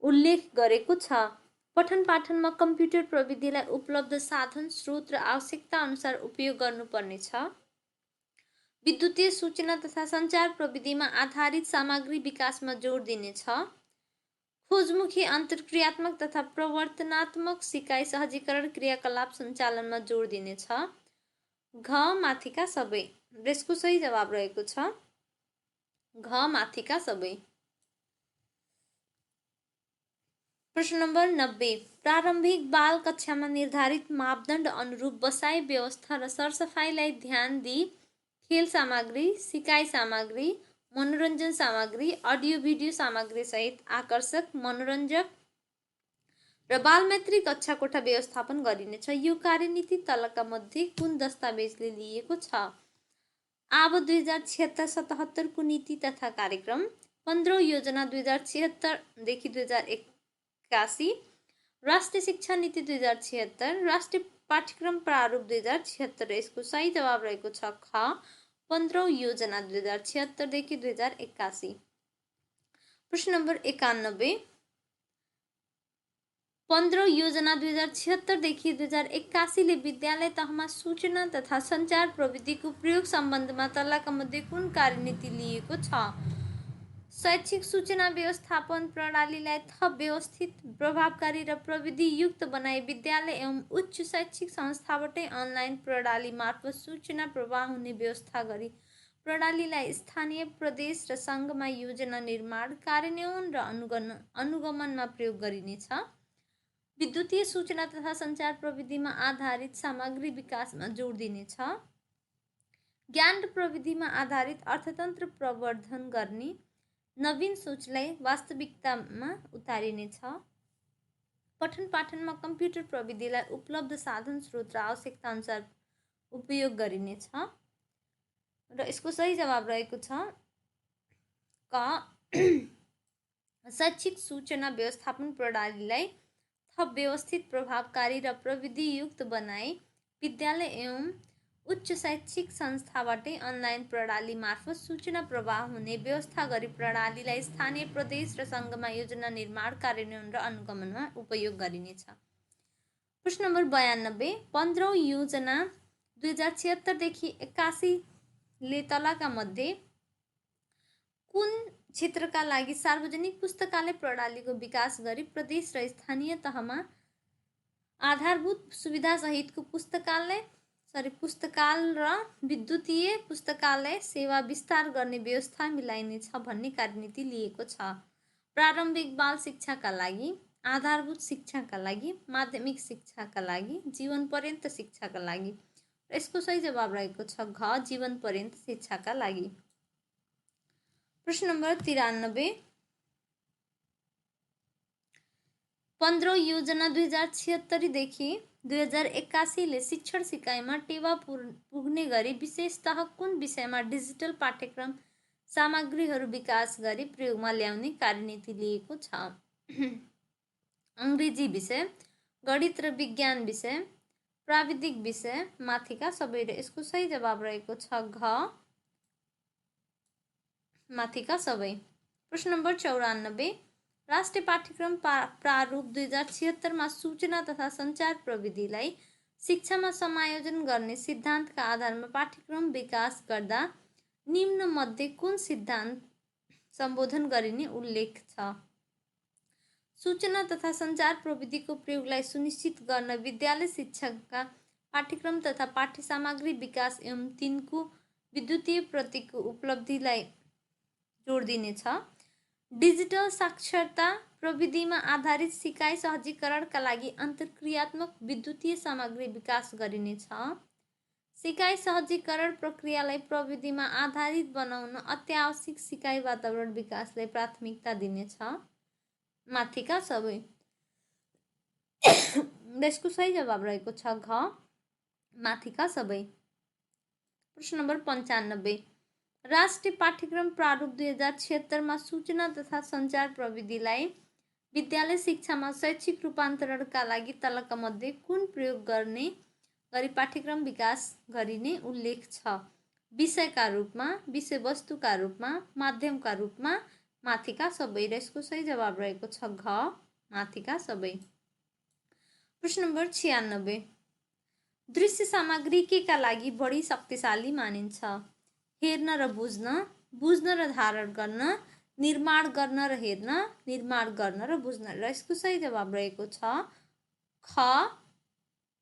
उल्लेख गरेको छ? पठन पाठनमा कम्प्युटर प्रविधिलाई उपलब्ध साधन स्रोत र आवश्यकता अनुसार उपयोग गर्नुपर्नेछ। विद्युतीय सूचना तथा सञ्चार प्रविधिमा आधारित सामग्री विकासमा जोड दिनेछ। खोजमुखी अन्तर्क्रियात्मक तथा प्रवर्तनात्मक सिकाइ सहजीकरण क्रियाकलाप सञ्चालनमा जोड दिनेछ। घ, माथिका सबै। यसको सही जवाब रहेको छ घ, माथिका सबै। प्रश्न नम्बर 90, प्रारम्भिक बाल कक्षामा निर्धारित मापदण्ड अनुरूप बसाइ व्यवस्था र सरसफाइलाई ध्यान दिई खेल सामग्री, सिकाइ सामग्री, मनोरञ्जन सामग्री, अडियो भिडियो सामग्री सहित आकर्षक, मनोरञ्जक र बालमैत्री कक्षाकोठा व्यवस्थापन गरिनेछ। यो कार्यनीति तलका मध्ये कुन दस्तावेजले लिएको छ? अब 2076-77 को नीति तथा कार्यक्रम, 15 योजना 2076 देखि 2081, राष्ट्रिय शिक्षा नीति 2076, राष्ट्रिय पाठ्यक्रम प्रारूप 2076। यसको सही जवाब रहेको छ ख, 15 योजना 2076 देखि 2081। प्रश्न नम्बर 91, 15 योजना 2076 देखि 2081 ले विद्यालय तहमा सूचना तथा सञ्चार प्रविधिको प्रयोग सम्बन्धमा तलका मध्ये कुन कार्यनीति लिएको छ? शैक्षिक सूचना व्यवस्थापन प्रणालीलाई थप व्यवस्थित, प्रभावकारी र प्रविधियुक्त बनाई विद्यालय एवं उच्च शैक्षिक संस्थाबाटै अनलाइन प्रणाली मार्फत सूचना प्रवाह हुने व्यवस्था गरी प्रणालीलाई स्थानीय, प्रदेश र सङ्घमा योजना निर्माण, कार्यान्वयन र अनुगमनमा प्रयोग गरिनेछ। विद्युतीय सूचना तथा सञ्चार प्रविधिमा आधारित सामग्री विकासमा जोड दिनेछ। ज्ञान र प्रविधिमा आधारित अर्थतन्त्र प्रवर्धन गर्ने नवीन सोचलाई वास्तविकतामा उतारिनेछ। पठन पाठनमा कम्प्युटर प्रविधिलाई उपलब्ध साधन स्रोत र आवश्यकता अनुसार उपयोग गरिनेछ। र यसको सही जवाब रहेको छ क, शैक्षिक सूचना व्यवस्थापन प्रणालीलाई थप व्यवस्थित, प्रभावकारी र प्रविधियुक्त बनाई विद्यालय एवं उच्च शैक्षिक संस्थाबाटै अनलाइन प्रणाली मार्फत सूचना प्रवाह हुने व्यवस्था गरी प्रणालीलाई स्थानीय प्रदेश र सङ्घमा योजना निर्माण कार्यान्वयन र अनुगमनमा उपयोग गरिनेछ। प्रश्न नम्बर 92 15औं योजना 2076देखि 81ले तलका मध्ये कुन क्षेत्रका लागि सार्वजनिक पुस्तकालय प्रणालीको विकास गरी प्रदेश र स्थानीय तहमा आधारभूत सुविधासहितको पुस्तकाल र विद्युतीय पुस्तकालय सेवा विस्तार गर्ने व्यवस्था मिलाइनेछ भन्ने कार्यनीति लिएको छ। प्रारम्भिक बाल शिक्षाका लागि, आधारभूत शिक्षाका लागि, माध्यमिक शिक्षाका लागि, जीवन पर्यन्त शिक्षाका लागि। यसको सही जवाब रहेको छ घ जीवन पर्यन्त शिक्षाका लागि। प्रश्न नम्बर 93 15औं योजना 2076देखि 2081ले शिक्षण सिकाइमा टेवा पुग्ने गरी विशेषतः कुन विषयमा डिजिटल पाठ्यक्रम सामग्रीहरू विकास गरी प्रयोगमा ल्याउने कार्यनीति लिएको छ? अङ्ग्रेजी विषय, गणित र विज्ञान विषय, प्राविधिक विषय, माथिका सबै। र यसको सही जवाब रहेको छ घ माथिका सबै। प्रश्न नम्बर 94 राष्ट्रिय पाठ्यक्रम प्रारूप 2076मा सूचना तथा सञ्चार प्रविधिलाई शिक्षामा समायोजन गर्ने सिद्धान्तका आधारमा पाठ्यक्रम विकास गर्दा निम्न मध्ये कुन सिद्धान्त सम्बोधन गरिने उल्लेख छ? सूचना तथा सञ्चार प्रविधिको प्रयोगलाई सुनिश्चित गर्न विद्यालय शिक्षाका पाठ्यक्रम तथा पाठ्य सामग्री विकास एवं तिनको विद्युतीय प्रतिको उपलब्धिलाई जोड दिनेछ। डिजिटल साक्षरता प्रविधिमा आधारित सिकाइ सहजीकरणका लागि अन्तर्क्रियात्मक विद्युतीय सामग्री विकास गरिनेछ। सिकाइ सहजीकरण प्रक्रियालाई प्रविधिमा आधारित बनाउन अत्यावश्यक सिकाइ वातावरण विकासलाई प्राथमिकता दिनेछ। माथिका सबै। यसको सही जवाब रहेको छ घ माथिका सबै। प्रश्न नम्बर 95 राष्ट्रिय पाठ्यक्रम प्रारूप 2076मा सूचना तथा सञ्चार प्रविधिलाई विद्यालय शिक्षामा शैक्षिक रूपान्तरणका लागि तलका मध्ये कुन प्रयोग गर्ने गरी पाठ्यक्रम विकास गरिने उल्लेख छ? विषयका रूपमा, विषयवस्तुका रूपमा, माध्यमका रूपमा, माथिका सबै। र यसको सही जवाब रहेको छ घ माथिका सबै। प्रश्न नम्बर 96 दृश्य सामग्री केका लागि बढी शक्तिशाली मानिन्छ? हेर्न र बुझ्न, बुझ्न र धारण गर्न, निर्माण गर्न र हेर्न, निर्माण गर्न र बुझ्न। र यसको सही जवाब रहेको छ ख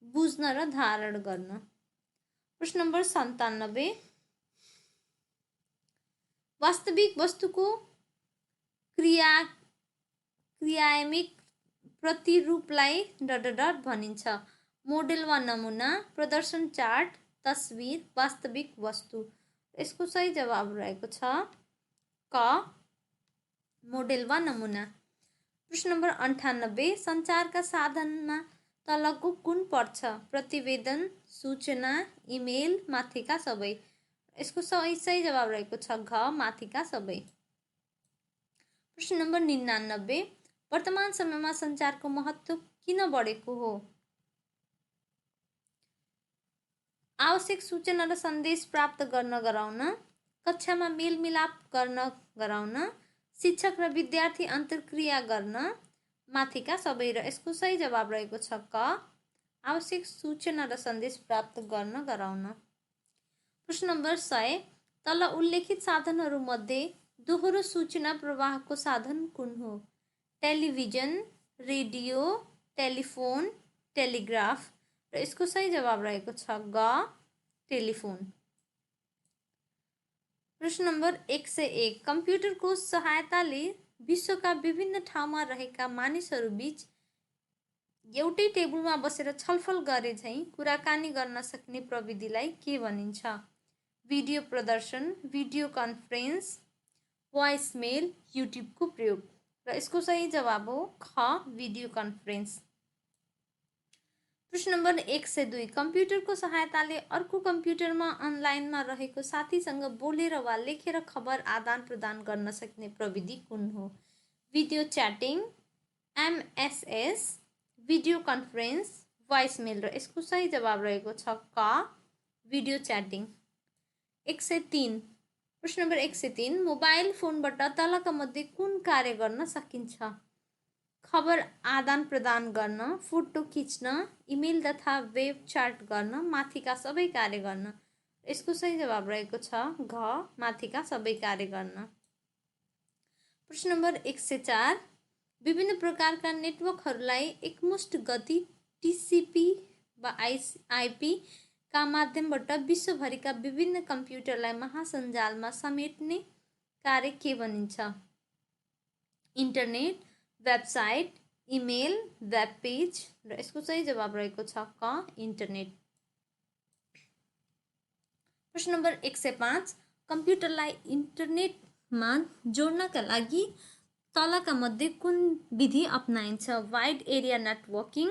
बुझ्न र धारण गर्न। प्रश्न नम्बर 97 वास्तविक वस्तुको क्रियात्मक प्रतिरूपलाई भनिन्छ। मोडेल वा नमुना, प्रदर्शन चार्ट, तस्बिर, वास्तविक वस्तु। यसको सही जवाब रहेको छ क मोडेल वा नमुना। प्रश्न नम्बर 98 सञ्चारका साधनमा तलको कुन पर्छ? प्रतिवेदन, सूचना, इमेल, माथिका सबै। यसको सही जवाब रहेको छ घ माथिका सबै। प्रश्न नम्बर 99 वर्तमान समयमा सञ्चारको महत्त्व किन बढेको हो? आवश्यक सूचना र सन्देश प्राप्त गर्न गराउन, कक्षामा मेलमिलाप गर्न गराउन, शिक्षक र विद्यार्थी अन्तर्क्रिया गर्न, माथिका सबै। र यसको सही जवाब रहेको छ क आवश्यक सूचना र सन्देश प्राप्त गर्न गराउन। प्रश्न नम्बर 100 तल उल्लेखित साधनहरू मध्ये दोहोरो सूचना प्रवाहको साधन कुन हो? Television, radio, telephone, telegraph. र यसको सही जवाब रहेको छ ग टेलिफोन। प्रश्न नम्बर 101 कम्प्युटरको सहायताले विश्वका विभिन्न ठाउँमा रहेका मानिसहरू बीच एउटै टेबलमा बसेर छलफल गरे झैँ कुराकानी गर्न सक्ने प्रविधिलाई के भनिन्छ? भिडियो प्रदर्शन, भिडियो कन्फरेन्स, भोइस मेल, युट्युबको प्रयोग। र यसको सही जवाब हो ख भिडियो कन्फरेन्स। प्रश्न नम्बर 102 कम्प्युटरको सहायताले अर्को कम्प्युटरमा अनलाइनमा रहेको साथीसँग बोलेर वा लेखेर खबर आदान प्रदान गर्न सक्ने प्रविधि कुन हो? Video chatting, MSS, video conference, voice mail. र यसको सही जवाब रहेको छ क भिडियो च्याटिङ। 103 प्रश्न नम्बर 103 मोबाइल फोनबाट तलका मध्ये कुन कार्य गर्न सकिन्छ? खबर आदान प्रदान गर्न, फोटो खिच्न, इमेल तथा वेब च्याट गर्न, माथिका सबै कार्य गर्न। यसको सही जवाब रहेको छ घ, माथिका सबै कार्य गर्न। प्रश्न नम्बर 104 विभिन्न प्रकारका नेटवर्कहरूलाई एकमुष्ट गति टिसिपी वा आइपी का माध्यमबाट विश्वभरिका विभिन्न कम्प्युटरलाई महासञ्जालमा समेट्ने कार्य के भनिन्छ? Internet, website, email, web page. र यसको सही जवाब रहेको छ क, इन्टरनेट। प्रश्न नम्बर 105 कम्प्युटरलाई इन्टरनेटमा जोड्नका लागि तलका मध्ये कुन विधि अपनाइन्छ? Wide area networking,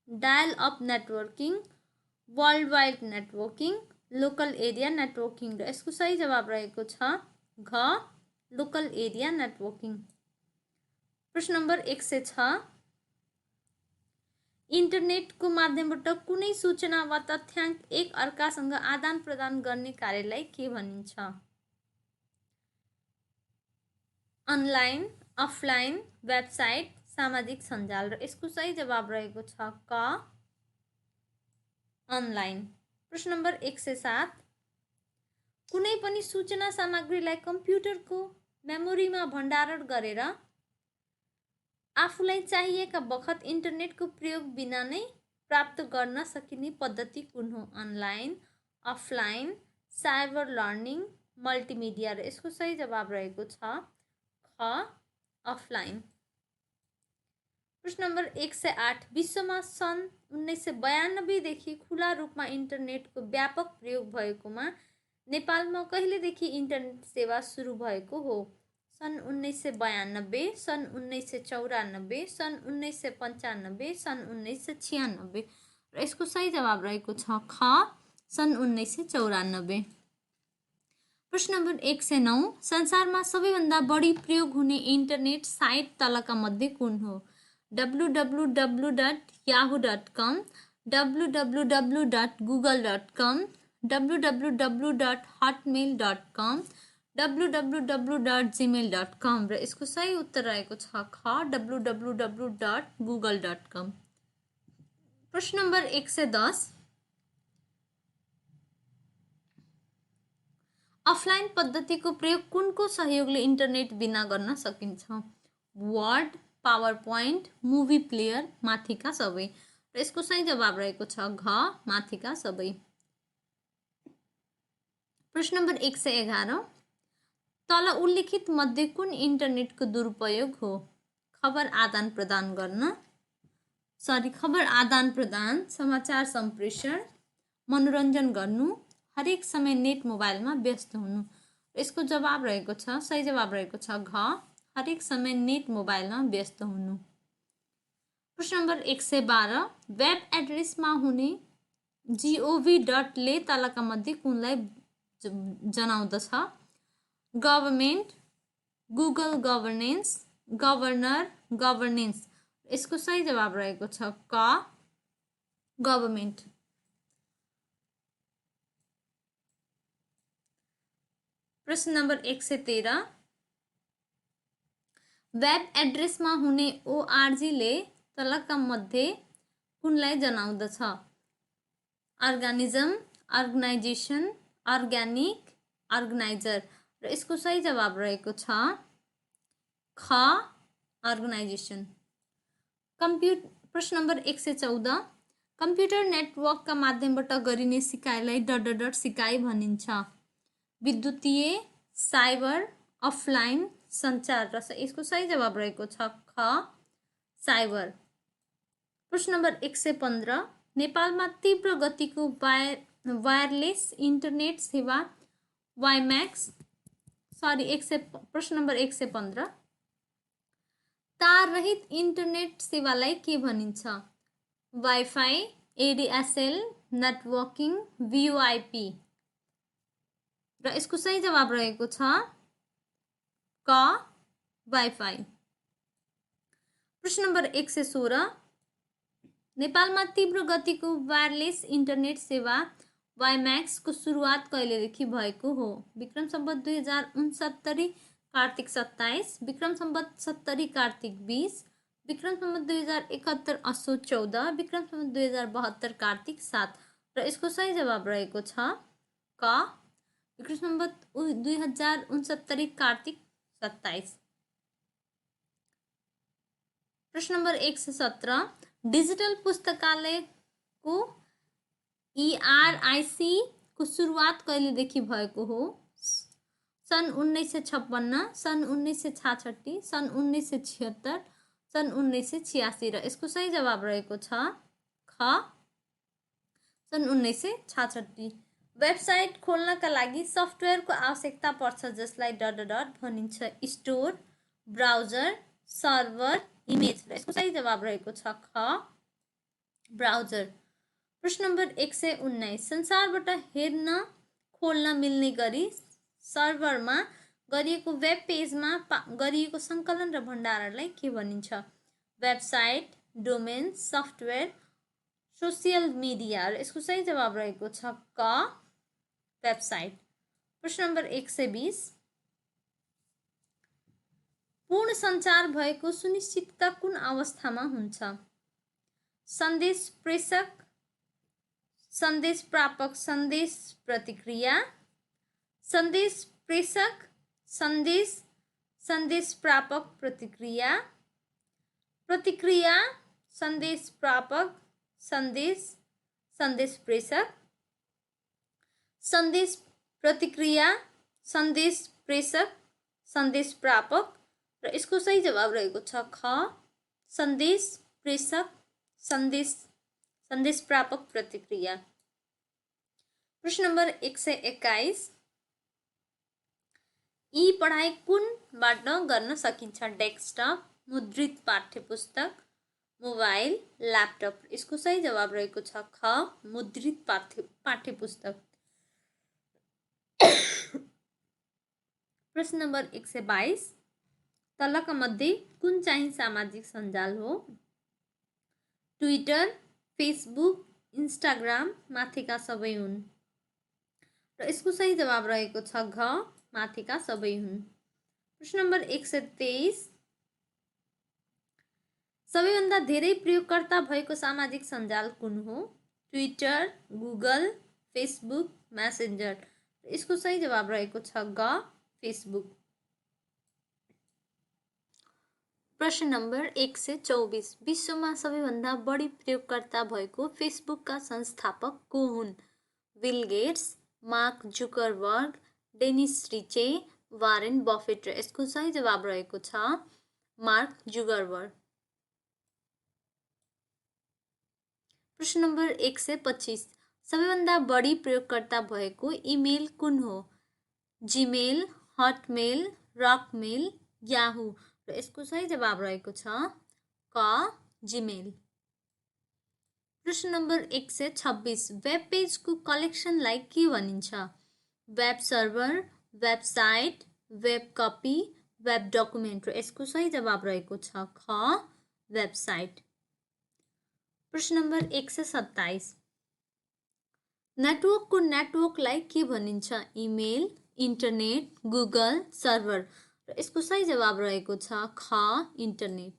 dial up networking, world wide networking, local area networking. र यसको सही जवाब रहेको छ घ, लोकल एरिया नेटवर्किङ। प्रश्न नम्बर 106 इन्टरनेटको माध्यमबाट कुनै सूचना वा तथ्याङ्क एक अर्कासँग आदान प्रदान गर्ने कार्यलाई के भनिन्छ? अनलाइन, अफलाइन, वेबसाइट, सामाजिक सञ्जाल। र यसको सही जवाब रहेको छ क, अनलाइन। प्रश्न नम्बर 107 कुनै पनि सूचना सामग्रीलाई कम्प्युटरको मेमोरीमा भण्डारण गरेर आफूलाई चाहिएका बखत इन्टरनेटको प्रयोग बिना नै प्राप्त गर्न सकिने पद्धति कुन हो? Online, offline, cyber learning, multimedia. र यसको सही जवाब रहेको छ ख, अफलाइन। प्रश्न नम्बर 108 विश्वमा सन् 1992 देखि खुला रूपमा इन्टरनेटको व्यापक प्रयोग भएकोमा नेपालमा कहिलेदेखि इन्टरनेट सेवा सुरु भएको हो? सन् 1992, सन् 1994, सन् 1995, सन् 1996। र यसको सही जवाब रहेको छ ख, सन् 1994। प्रश्न नम्बर 109 संसारमा सबैभन्दा बढी प्रयोग हुने इन्टरनेट साइट तलका मध्ये कुन हो? www.yahoo.com, www.google.com, www.hotmail.com, www.gmail.com। र यसको सही उत्तर रहेको छ ख, www.google.com। प्रश्न नम्बर 110 अफलाइन पद्धतिको प्रयोग कुनको सहयोगले इन्टरनेट बिना गर्न सकिन्छ? Word, power point, movie player, माथिका सबै। र यसको सही जवाब रहेको छ घ, माथिका सबै। प्रश्न नम्बर 111 तल उल्लेखित मध्ये कुन इन्टरनेटको दुरुपयोग हो? खबर आदान प्रदान, समाचार सम्प्रेषण, मनोरञ्जन गर्नु, हरेक समय नेट मोबाइलमा व्यस्त हुनु। यसको जवाब रहेको छ, सही जवाब रहेको छ घ, हरेक समय नेट मोबाइलमा व्यस्त हुनु। प्रश्न नम्बर 112 वेब एड्रेसमा हुने gov.ले तलका मध्ये कुनलाई जनाउँदछ? Government, Google governance, governor, governance. यसको सही जवाब रहेको छ क, गभर्मेन्ट। प्रश्न नम्बर 113 वेब एड्रेसमा हुने ORGले तलका मध्ये कुनलाई जनाउँदछ? Organism, organisation, organic, organiser. र यसको सही जवाब रहेको छ ख, अर्गनाइजेसन। प्रश्न नम्बर 114 कम्प्युटर नेटवर्कका माध्यमबाट गरिने सिकाइलाई ... सिकाइ भनिन्छ? विद्युतीय, साइबर, अफलाइन, सञ्चार। र यसको सही जवाब रहेको छ ख, साइबर। प्रश्न नम्बर 115 नेपालमा तीव्र गतिको वायरलेस इन्टरनेट सेवा वाइम्याक्स प्रश्न नम्बर 115 तार रहित इन्टरनेट सेवालाई के भनिन्छ? Wifi, ADSL, networking, VoIP। र यसको सही जवाब रहेको छ क, वाइफाई। प्रश्न नम्बर 116 नेपालमा तीव्र गतिको वायरलेस इन्टरनेट सेवा वाइम्याक्सको सुरुवात कहिलेदेखि भएको हो? विक्रम सम्वत 2069 कार्तिक 27, विक्रम सम्वत 70 कार्तिक 20, विक्रम सम्वत 2071 असोज 14, विक्रम सम्वत 2072 कार्तिक 7 र यसको सही जवाब रहेको छ क विक्रम सम्वत 2069 कार्तिक 27। प्रश्न नंबर 117, डिजिटल पुस्तकालयको ERIC को सुरुवात कहिलेदेखि भएको हो? सन् 1956, सन् 1966, सन् 1976, सन् 1986 र यसको सही जवाब रहेको छ ख सन् 1966। वेबसाइट खोल्नका लागि सफ्टवेयरको आवश्यकता पर्छ जसलाई ... भनिन्छ। स्टोर, ब्राउजर, सर्भर, इमेज र यसको सही जवाब रहेको छ ख ब्राउजर। प्रश्न नम्बर 119, संसारबाट हेर्न खोल्न मिल्ने गरी सर्भरमा गरिएको वेब पेजमा गरिएको सङ्कलन र भण्डारणलाई के भनिन्छ? Website, domain, software, social media र यसको सही जवाब रहेको छ क वेबसाइट। प्रश्न नम्बर 120, पूर्ण सञ्चार भएको सुनिश्चितता कुन अवस्थामा हुन्छ? सन्देश प्रेषक, सन्देश प्रापक, सन्देश प्रतिक्रिया, सन्देश प्रेषक, सन्देश प्रापक, प्रतिक्रिया, प्रतिक्रिया, सन्देश प्रापक, सन्देश प्रेषक, सन्देश प्रतिक्रिया, सन्देश प्रेषक, सन्देश प्रापक र यसको सही जवाब रहेको छ ख सन्देश प्रेषक, सन्देश प्रापक, प्रतिक्रिया। प्रश्न नम्बर 121, यी पढाइ कुनबाट गर्न सकिन्छ? डेस्कटप, मुद्रित पाठ्यपुस्तक, मोबाइल, ल्यापटप। यसको सही जवाब रहेको छ ख मुद्रित पाठ्यपुस्तक। प्रश्न नम्बर 122, तलका मध्ये कुन चाहिँ सामाजिक सञ्जाल हो? ट्विटर, फेसबुक, इन्स्टाग्राम, माथिका सबै हुन् र यसको सही जवाब रहेको छ घ माथिका सबै हुन्। प्रश्न नम्बर 123, सबैभन्दा धेरै प्रयोगकर्ता भएको सामाजिक सञ्जाल कुन हो? Twitter, Google, Facebook, messenger. यसको सही जवाब रहेको छ ग फेसबुक। प्रश्न नम्बर 124, विश्वमा सबैभन्दा बढी प्रयोगकर्ता भएको फेसबुकका संस्थापक को हुन्? Bill Gates, Mark Zuckerberg, Dennis Ritchie, Warren Buffett र यसको सही जवाब रहेको छ मार्क जुकरबर्ग। प्रश्न नम्बर 125, सबैभन्दा बढी प्रयोगकर्ता भएको इमेल कुन हो? जीमेल, हटमेल, रकमेल, याहू र यसको सही जवाब रहेको छ क जीमेल। प्रश्न नम्बर 126, वेब पेजको कलेक्सनलाई के भनिन्छ? Web server, website, web copy, web document र यसको सही जवाब रहेको छ ख वेबसाइट। प्रश्न नम्बर 127, नेटवर्कको नेटवर्कलाई के भनिन्छ? इमेल, इन्टरनेट, गुगल, सर्भर र यसको सही जवाब रहेको छ ख इन्टरनेट।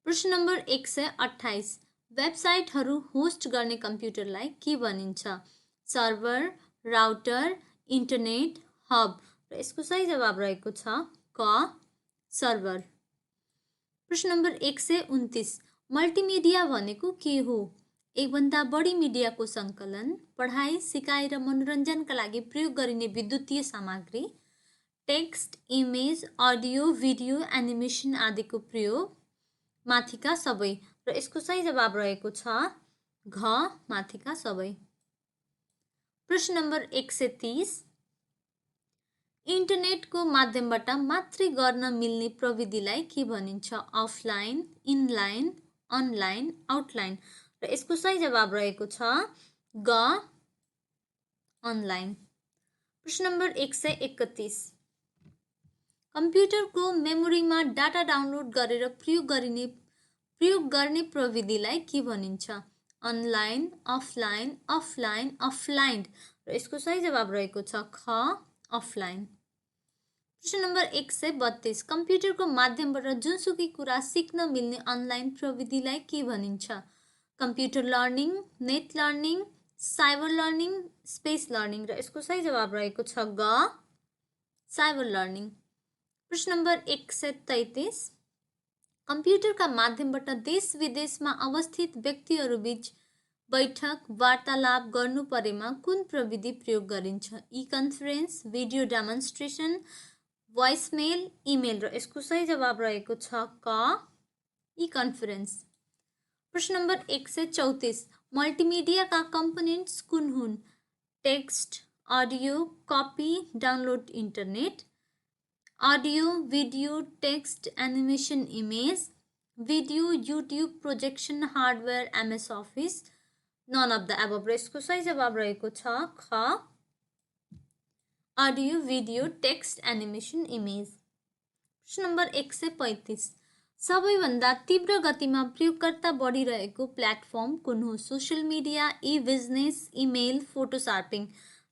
प्रश्न नम्बर 128, वेबसाइटहरू होस्ट गर्ने कम्प्युटरलाई के भनिन्छ? सर्भर, राउटर, इन्टरनेट, हब र यसको सही जवाब रहेको छ क सर्भर। प्रश्न नम्बर 129, मल्टिमिडिया भनेको के हो? एकभन्दा बढी मिडियाको सङ्कलन, पढाइ, सिकाइ र मनोरञ्जनका लागि प्रयोग गरिने विद्युतीय सामग्री, text, image, audio, video, animation आदिको प्रयोग, माथिका सबै र यसको सही जवाब रहेको छ घ माथिका सबै। प्रश्न नम्बर 130, इन्टरनेटको माध्यमबाट मात्रै गर्न मिल्ने प्रविधिलाई के भनिन्छ? अफलाइन, इनलाइन, अनलाइन, आउटलाइन र यसको सही जवाब रहेको छ ग अनलाइन। प्रश्न नम्बर 131, कम्प्युटरको मेमोरीमा डाटा डाउनलोड गरेर प्रयोग गरिने प्रयोग गर्ने प्रविधिलाई के भनिन्छ? Online, offline, offline, offline. र यसको सही जवाब रहेको छ ख, अफलाइन। प्रश्न नम्बर 132, कम्प्युटरको माध्यमबाट जुनसुकै कुरा सिक्न मिल्ने अनलाइन प्रविधिलाई के भनिन्छ? Computer learning, net learning, cyber learning, space learning. र यसको सही जवाब रहेको छ ग, साइबर लर्निङ। प्रश्न नम्बर 133, कम्प्युटरका माध्यमबाट देश विदेशमा अवस्थित व्यक्तिहरूबीच बैठक वार्तालाप गर्नु परेमा कुन प्रविधि प्रयोग गरिन्छ? E conference, video demonstration, voicemail, email. र यसको सही जवाब रहेको छ क, ई कन्फरेन्स। प्रश्न नम्बर 134, मल्टिमिडियाका कम्पोनेन्ट्स कुन हुन्? Text, audio, copy, download internet. Audio, video, text, animation, image, video, YouTube, projection, hardware, MS office, none of the above. र यसको सही जवाब रहेको छ ख, audio, video, text, animation, image. प्रश्न नम्बर 135, सबैभन्दा तीव्र गतिमा प्रयोगकर्ता बढिरहेको प्लेटफर्म कुन हो? सोसियल मिडिया, ई बिजनेस, इमेल, फोटो शार्पिङ।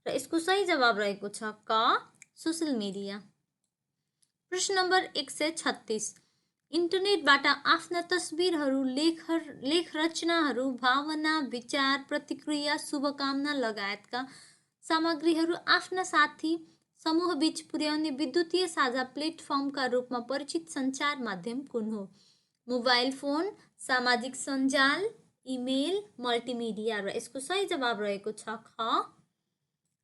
र यसको सही जवाब रहेको छ क, सोसियल मिडिया। प्रश्न नम्बर 136, इन्टरनेटबाट आफ्ना तस्बिरहरू, लेख रचनाहरू, भावना, विचार, प्रतिक्रिया, शुभकामना लगायतका सामग्रीहरू आफ्ना साथी समूहबीच पुर्याउने विद्युतीय साझा प्लेटफर्मका रूपमा परिचित सञ्चार माध्यम कुन हो? मोबाइल फोन, सामाजिक सञ्जाल, इमेल, मल्टिमिडिया। र यसको सही जवाब रहेको छ ख,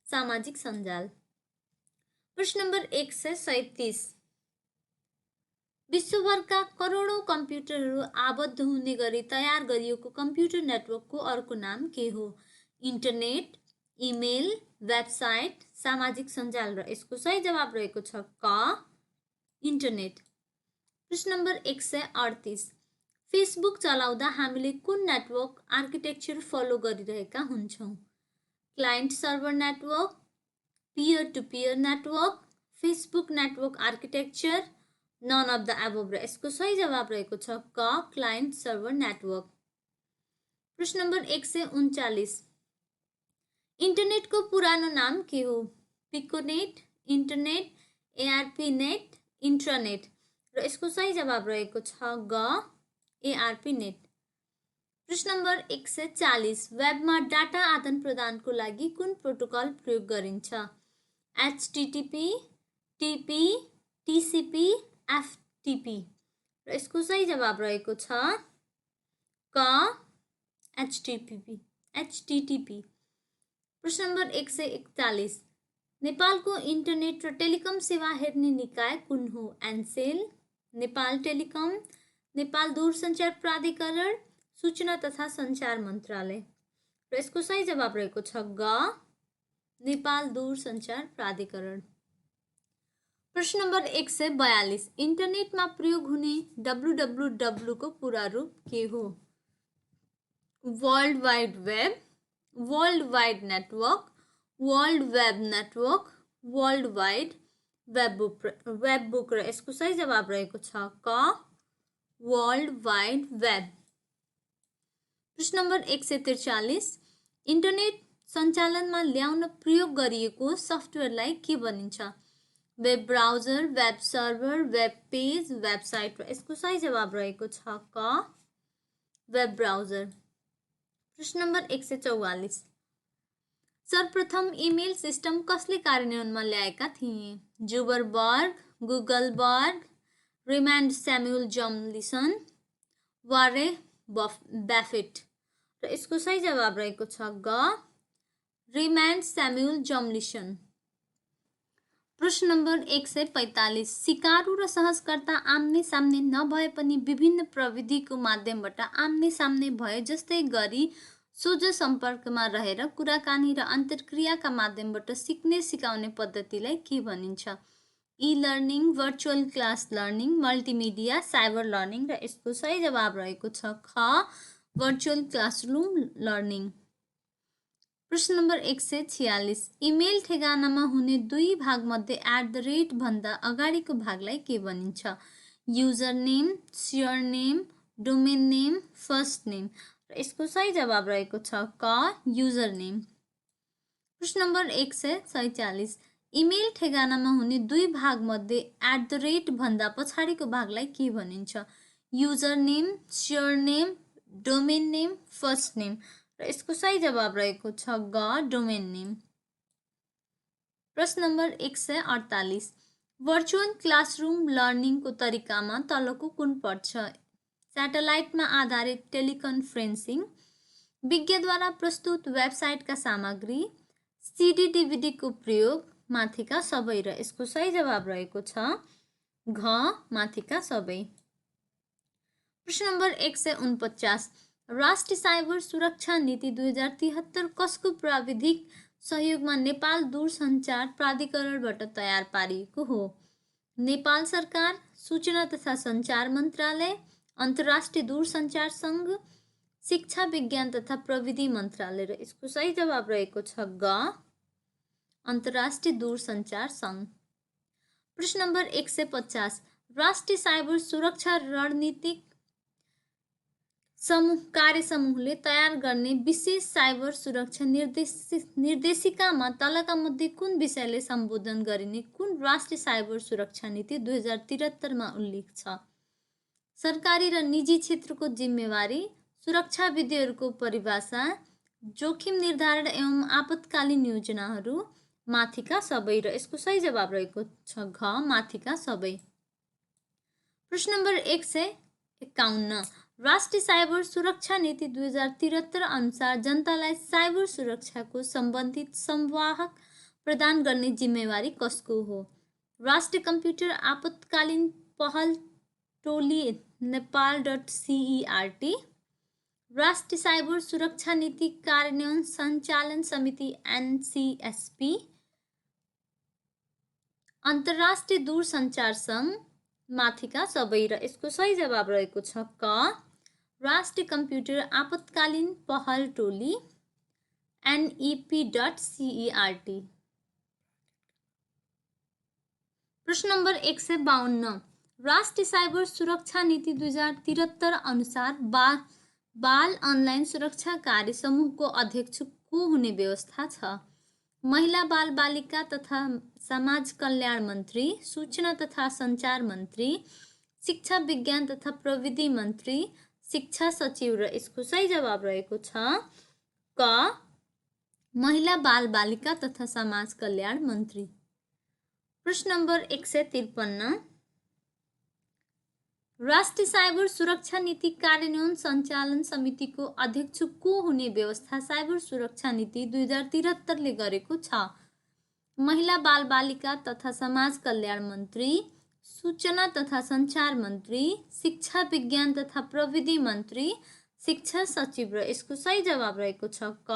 सामाजिक सञ्जाल। प्रश्न नम्बर 137, विश्वभरका करोडौं कम्प्युटरहरू आबद्ध हुने गरी तयार गरिएको कम्प्युटर नेटवर्कको अर्को नाम के हो? इन्टरनेट, इमेल, वेबसाइट, सामाजिक सञ्जाल। र यसको सही जवाब रहेको छ क, इन्टरनेट। प्रश्न नम्बर 138, फेसबुक चलाउँदा हामीले कुन नेटवर्क आर्किटेक्चर फलो गरिरहेका हुन्छौँ? Client server network, peer to peer network, Facebook network architecture, none of the above. र यसको सही जवाब रहेको छ क, क्लाइन्ट सर्भर नेटवर्क। प्रश्न नम्बर 139, इन्टरनेटको पुरानो नाम के हो? Piconet, internet, ARP net, intranet. र यसको सही जवाब रहेको छ ग, एआरपी नेट। प्रश्न नम्बर 140, वेबमा डाटा आदान प्रदानको लागि कुन प्रोटोकल प्रयोग गरिन्छ? HTTP, TP, TCP, FTP. र यसको सही जवाब रहेको छ क, एचटिटिपी। प्रश्न नम्बर 141, नेपालको इन्टरनेट र टेलिकम सेवा हेर्ने निकाय कुन हो? एनसेल, नेपाल टेलिकम, नेपाल दूरसञ्चार प्राधिकरण, सूचना तथा सञ्चार मन्त्रालय। र यसको सही जवाब रहेको छ ग, नेपाल दूरसञ्चार प्राधिकरण। प्रश्न नम्बर 142, इन्टरनेटमा प्रयोग हुने डब्लुडब्लुडब्लु को पूरा रूप के हो? World wide web, world wide network, world web network, world wide web book. र यसको सही जवाब रहेको छ क, वर्ल्ड वाइड वेब। प्रश्न नम्बर 143, इन्टरनेट सञ्चालनमा ल्याउन प्रयोग गरिएको सफ्टवेयरलाई के भनिन्छ? Web browser, web server, web page, website. र यसको सही जवाब रहेको छ क, वेब ब्राउजर। प्रश्न नम्बर 144, सर्वप्रथम इमेल सिस्टम कसले कार्यान्वयनमा ल्याएका थिए? जुबरबर्ग, गुगलबर्ग, रेमन्ड स्यामुअल जम्लिसन, वारेन बफेट। र यसको सही जवाब रहेको छ ग, रेमन्ड स्यामुअल जम्लिसन। प्रश्न नम्बर 145, सिकारु र सहजकर्ता आम्ने सामने नभए पनि विभिन्न प्रविधिको माध्यमबाट आम्ने सामने भए जस्तै गरी सोझो सम्पर्कमा रहेर कुराकानी र अन्तर्क्रियाका माध्यमबाट सिक्ने सिकाउने पद्धतिलाई के भनिन्छ? E learning, virtual class learning, multimedia, cyber learning. र यसको सही जवाब रहेको छ ख, भर्चुअल क्लासरुम लर्निङ। प्रश्न नम्बर 146, इमेल ठेगानामा हुने दुई भागमध्ये @ भन्दा अगाडिको भागलाई के भनिन्छ? User name, sure name, domain name, first name. र यसको सही जवाब रहेको छ क युजर नेम। प्रश्न नम्बर 147, इमेल ठेगानामा हुने दुई भागमध्ये @ भन्दा पछाडिको भागलाई के भनिन्छ? User name, sure name, domain name, first name. र यसको सही जवाब रहेको छ ग डोमेन नेम। प्रश्न नम्बर 148, भर्चुअल क्लासरुम लर्निङको तरिकामा तलको कुन पर्छ? स्याटेलाइटमा आधारित टेलिकन्फरेन्सिङ, विज्ञद्वारा प्रस्तुत वेबसाइटका सामग्री, सिडी डिभिडीको प्रयोग, माथिका सबै। र यसको सही जवाब रहेको छ घ माथिका सबै। प्रश्न नम्बर 149, राष्ट्रिय साइबर सुरक्षा नीति 2073 कसको प्राविधिक सहयोगमा नेपाल दूरसञ्चार प्राधिकरणबाट तयार पारिएको हो? नेपाल सरकार, सूचना तथा सञ्चार मन्त्रालय, अन्तर्राष्ट्रिय दूरसञ्चार सङ्घ, शिक्षा विज्ञान तथा प्रविधि मन्त्रालय। र यसको सही जवाब रहेको छ ग अन्तर्राष्ट्रिय दूरसञ्चार सङ्घ। प्रश्न नम्बर 150, राष्ट्रिय साइबर सुरक्षा रणनीतिक कार्य समूहले तयार गर्ने विशेष साइबर सुरक्षा निर्देशिकामा तलका मध्ये कुन विषयले सम्बोधन गरिने कुन राष्ट्रिय साइबर सुरक्षा नीति 2073 मा उल्लेख छ? सरकारी र निजी क्षेत्रको जिम्मेवारी, सुरक्षा विधिहरूको परिभाषा, जोखिम निर्धारण एवं आपतकालीन योजनाहरू, माथिका सबै। र यसको सही जवाब रहेको छ घ माथिका सबै। प्रश्न नम्बर 151, राष्ट्रिय साइबर सुरक्षा नीति 2073 अनुसार जनतालाई साइबर सुरक्षाको सम्बन्धित संवाहक प्रदान गर्ने जिम्मेवारी कसको हो? राष्ट्रिय कम्प्युटर आपतकालीन पहल टोली नेपाल.cert, राष्ट्रिय साइबर सुरक्षा नीति कार्यान्वयन सञ्चालन समिति NCSP, अन्तर्राष्ट्रिय दूरसञ्चार सङ्घ, माथिका सबै। र यसको सही जवाब रहेको छ क राष्ट्रिय कम्प्युटर आपतकालीन पहल टोली NEP.cert। प्रश्न नम्बर 152, राष्ट्रिय साइबर सुरक्षा नीति 2073 अनुसार बाल अनलाइन सुरक्षा कार्य समूहको अध्यक्ष को हुने व्यवस्था छ? महिला बाल बालिका तथा समाज कल्याण मन्त्री, सूचना तथा सञ्चार मन्त्री, शिक्षा विज्ञान तथा प्रविधि मन्त्री, शिक्षा सचिव। र यसको सही जवाब रहेको छ क महिला बाल बालिका तथा समाज कल्याण मन्त्री। प्रश्न नम्बर 153, राष्ट्रिय साइबर सुरक्षा नीति कार्यान्वयन सञ्चालन समितिको अध्यक्ष को हुने व्यवस्था साइबर सुरक्षा नीति 2073 ले गरेको छ? महिला बाल बालिका तथा समाज कल्याण मन्त्री, सूचना तथा सञ्चार मन्त्री, शिक्षा विज्ञान तथा प्रविधि मन्त्री, शिक्षा सचिव। र यसको सही जवाब रहेको छ क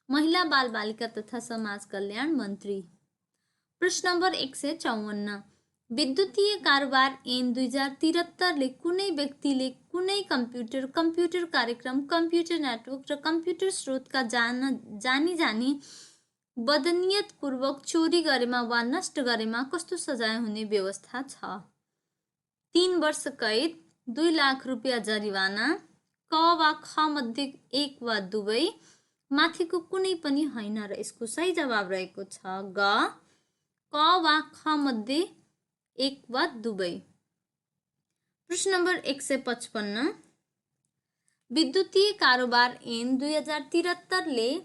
महिला बाल बालिका तथा समाज कल्याण मन्त्री। प्रश्न नम्बर 154, विद्युतीय कारोबार ऐन 2073 ले कुनै व्यक्तिले कुनै कम्प्युटर कार्यक्रम, कम्प्युटर नेटवर्क र कम्प्युटर स्रोतका जानी बदनियतपूर्वक चोरी गरेमा वा नष्ट गरेमा कस्तो सजाय हुने व्यवस्था छ? 3 वर्ष कैद, 2 लाख रुपियाँ जरिवाना, क वा ख मध्ये एक वा दुवै, माथिको कुनै पनि होइन। र यसको सही जवाब रहेको छ ग क वा ख मध्ये एक वा दुवै। प्रश्न नम्बर 155, विद्युतीय कारोबार ऐन 2073 ले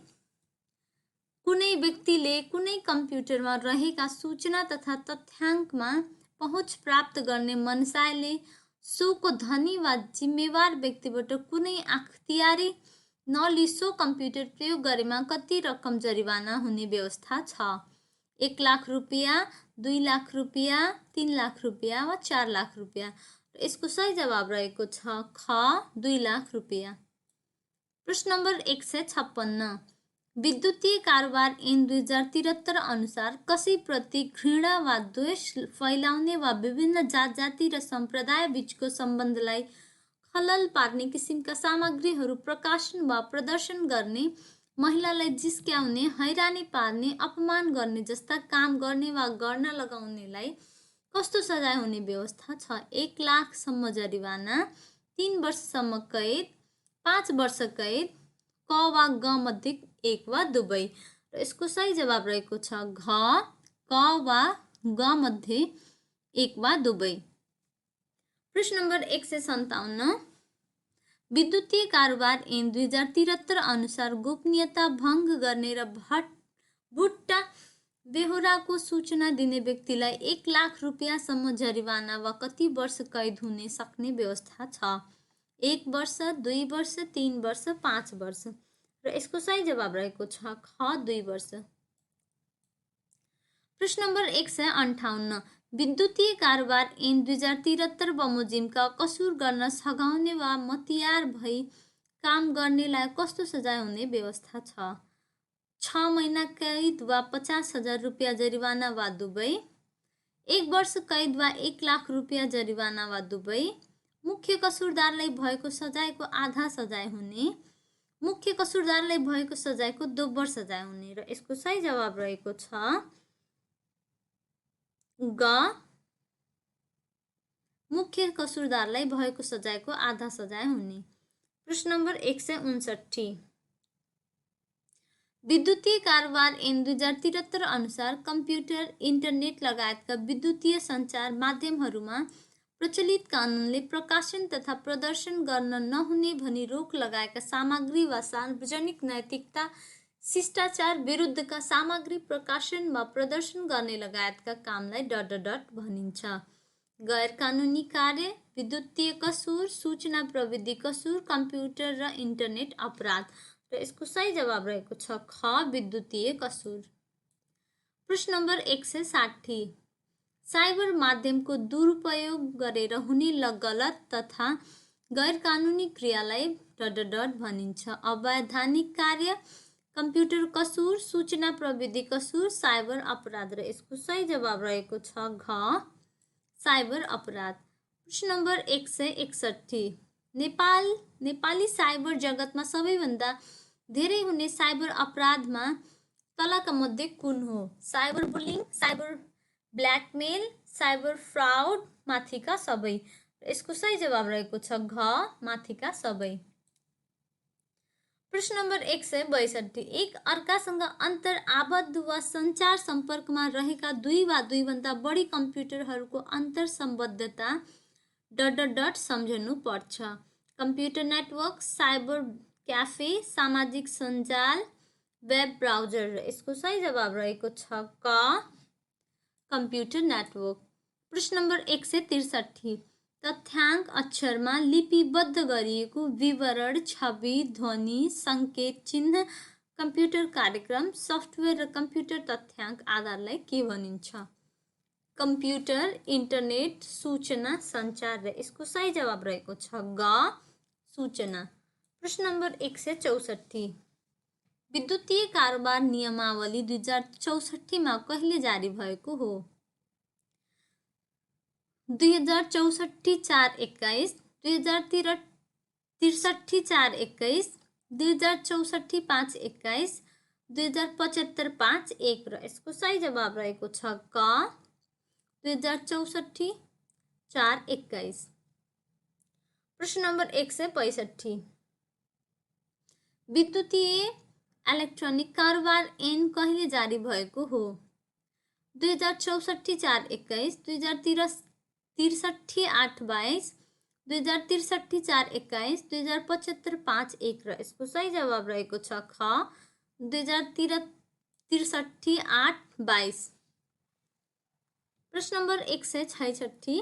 कुनै व्यक्तिले कुनै कम्प्युटरमा रहेका सूचना तथा तथ्याङ्कमा पहुँच प्राप्त गर्ने मनसायले सोको धनी वा जिम्मेवार व्यक्तिबाट कुनै अख्तियारी नलिई सो कम्प्युटर प्रयोग गरेमा कति रकम जरिवाना हुने व्यवस्था छ? 1 लाख रुपियाँ, 2 लाख रुपियाँ, 3 लाख रुपियाँ वा 4 लाख रुपियाँ। यसको सही जवाब रहेको छ ख 2 लाख रुपियाँ। प्रश्न नम्बर 156, विद्युतीय कारोबार ऐन 2073 अनुसार कसैप्रति घृणा वा द्वेष फैलाउने वा विभिन्न जात जाति र सम्प्रदाय बीचको सम्बन्धलाई खलल पार्ने किसिमका सामग्रीहरू प्रकाशन वा प्रदर्शन गर्ने, महिलालाई जिस्क्याउने, हैरानी पार्ने, अपमान गर्ने जस्ता काम गर्ने वा गर्न लगाउनेलाई कस्तो सजाय हुने व्यवस्था छ? 1 लाखसम्म जरिवाना, 3 वर्षसम्म कैद, 5 वर्ष कैद, क वा ग मध्ये एक वा दुवै। र यसको सही जवाब रहेको छ घ, क वा ग मध्ये एक वा दुवै। प्रश्न नम्बर 157, विद्युतीय कारोबार ऐन 2073 अनुसार गोपनीयता भङ्ग गर्ने र भुट्टा बेहोराको सूचना दिने व्यक्तिलाई 1 लाख रुपियाँसम्म जरिवाना वा कति वर्ष कैद हुने सक्ने व्यवस्था छ? 1 वर्ष, 2 वर्ष, 3 वर्ष, 5 वर्ष। र यसको सही जवाब रहेको छ ख, 2 वर्ष। प्रश्न नम्बर 158, विद्युतीय कारोबार ऐन 2073 बमोजिमका कसुर गर्न सघाउने वा मतियार भई काम गर्नेलाई कस्तो सजाय हुने व्यवस्था छ? 6 महिना कैद वा 50,000 रुपियाँ जरिवाना वा दुवै, 1 वर्ष कैद वा 1 लाख रुपियाँ जरिवाना वा दुवै, मुख्य कसुरदारलाई भएको सजायको आधा सजाय हुने, मुख्य कसुरदारलाई भएको सजायको दोब्बर सजाय हुने। र यसको सही जवाब रहेको छ ग, मुख्य कसुरदारलाई भएको सजायको आधा सजाय हुने। प्रश्न नम्बर 159, विद्युतीय कारोबार ऐन 2073 अनुसार कम्प्युटर, इन्टरनेट लगायतका विद्युतीय सञ्चार माध्यमहरूमा प्रचलित कानुनले प्रकाशन तथा प्रदर्शन गर्न नहुने भनी रोक लगाएका सामग्री वा सार्वजनिक नैतिकता शिष्टाचार विरुद्धका सामग्री प्रकाशन वा प्रदर्शन गर्ने लगायतका कामलाई ... भनिन्छ। गैर कानुनी कार्य, विद्युतीय कसुर, सूचना प्रविधि कसुर, कम्प्युटर र इन्टरनेट अपराध। र यसको सही जवाब रहेको छ ख, विद्युतीय कसुर। प्रश्न नम्बर 160, साइबर माध्यमको दुरुपयोग गरेर हुने गलत तथा गैर कानुनी क्रियालाई ... भनिन्छ। अवैधानिक कार्य, कम्प्युटर कसुर, सूचना प्रविधि कसुर, साइबर अपराध। र यसको सही जवाब रहेको छ घ, साइबर अपराध। प्रश्न नम्बर 161, नेपाली साइबर जगतमा सबैभन्दा धेरै हुने साइबर अपराधमा तलका मध्ये कुन हो? Cyber bullying, cyber blackmail, cyber fraud, माथिका सबै। यसको सही जवाब रहेको छ घ, माथिका सबै। प्रश्न नम्बर 162, एक अर्कासँग अन्तर आबद्ध वा सञ्चार सम्पर्कमा रहेका 2 वा 2 भन्दा बढी कम्प्युटरहरूको अन्तर सम्बद्धता ... सम्झनु पर्छ। कम्प्युटर नेटवर्क, साइबर क्याफे, सामाजिक सञ्जाल, वेब ब्राउजर। यसको सही जवाब रहेको छ क, कम्प्युटर नेटवर्क। प्रश्न नम्बर 163, तथ्याङ्क अक्षरमा लिपिबद्ध गरिएको विवरण, छवि, ध्वनि, सङ्केत, चिन्ह, कम्प्युटर कार्यक्रम, सफ्टवेयर र कम्प्युटर तथ्याङ्क आधारलाई के भनिन्छ? कम्प्युटर, इन्टरनेट, सूचना, सञ्चार। र यसको सही जवाब रहेको छ ग, सूचना। प्रश्न नम्बर 164, विद्युतीय कारोबार नियमावली 2064 मा कहिले जारी भएको हो? 2064-421, 2063-421, 2064-521, 2075-5-1। र यसको सही जवाब रहेको छ क, 2064-421। प्रश्न नम्बर 165, विद्युतीय इलेक्ट्रोनिक कारोबार ऐन कहिले जारी भएको हो? 2064-421, 2063-822, 2063-421, 2075-5-1। र यसको सही जवाब रहेको छ ख, 2063-822। प्रश्न नम्बर 166,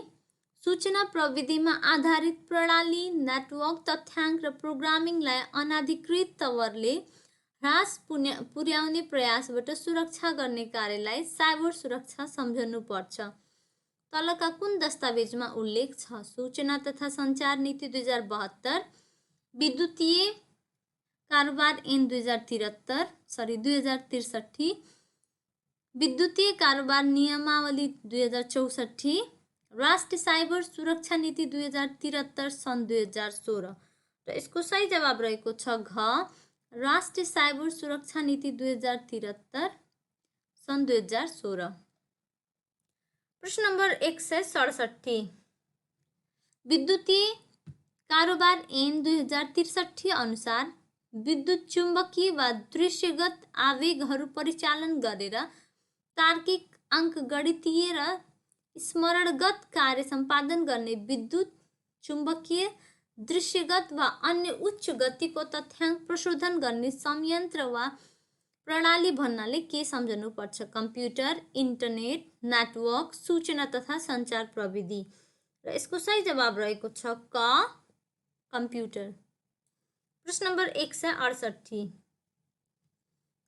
सूचना प्रविधिमा आधारित प्रणाली, नेटवर्क, तथ्याङ्क र प्रोग्रामिङलाई अनाधिकृत तवरले ह्रास पुर्याउने प्रयासबाट सुरक्षा गर्ने कार्यलाई साइबर सुरक्षा सम्झनु पर्छ। तलका कुन दस्तावेजमा उल्लेख छ? सूचना तथा सञ्चार नीति 2072, विद्युतीय कारोबार ऐन 2063, विद्युतीय कारोबार नियमावली 2064, राष्ट्रिय साइबर सुरक्षा नीति 2073 सन् 2016। र यसको सही जवाब रहेको छ घ, राष्ट्रिय साइबर सुरक्षा नीति 2073 सन् 2016। प्रश्न नम्बर 167, विद्युतीय कारोबार ऐन 2063 अनुसार विद्युत चुम्बकीय वा दृश्यगत आवेगहरू परिचालन गरेर तार्किक अङ्कगणितीय र स्मरणगत कार्य सम्पादन गर्ने विद्युत चुम्बकीय दृश्यगत वा अन्य उच्च गतिको तथ्याङ्क प्रशोधन गर्ने संयन्त्र वा प्रणाली भन्नाले के सम्झनुपर्छ? कम्प्युटर, इन्टरनेट, नेटवर्क, सूचना तथा सञ्चार प्रविधि। र यसको सही जवाब रहेको छ क कम्प्युटर। प्रश्न नम्बर 168,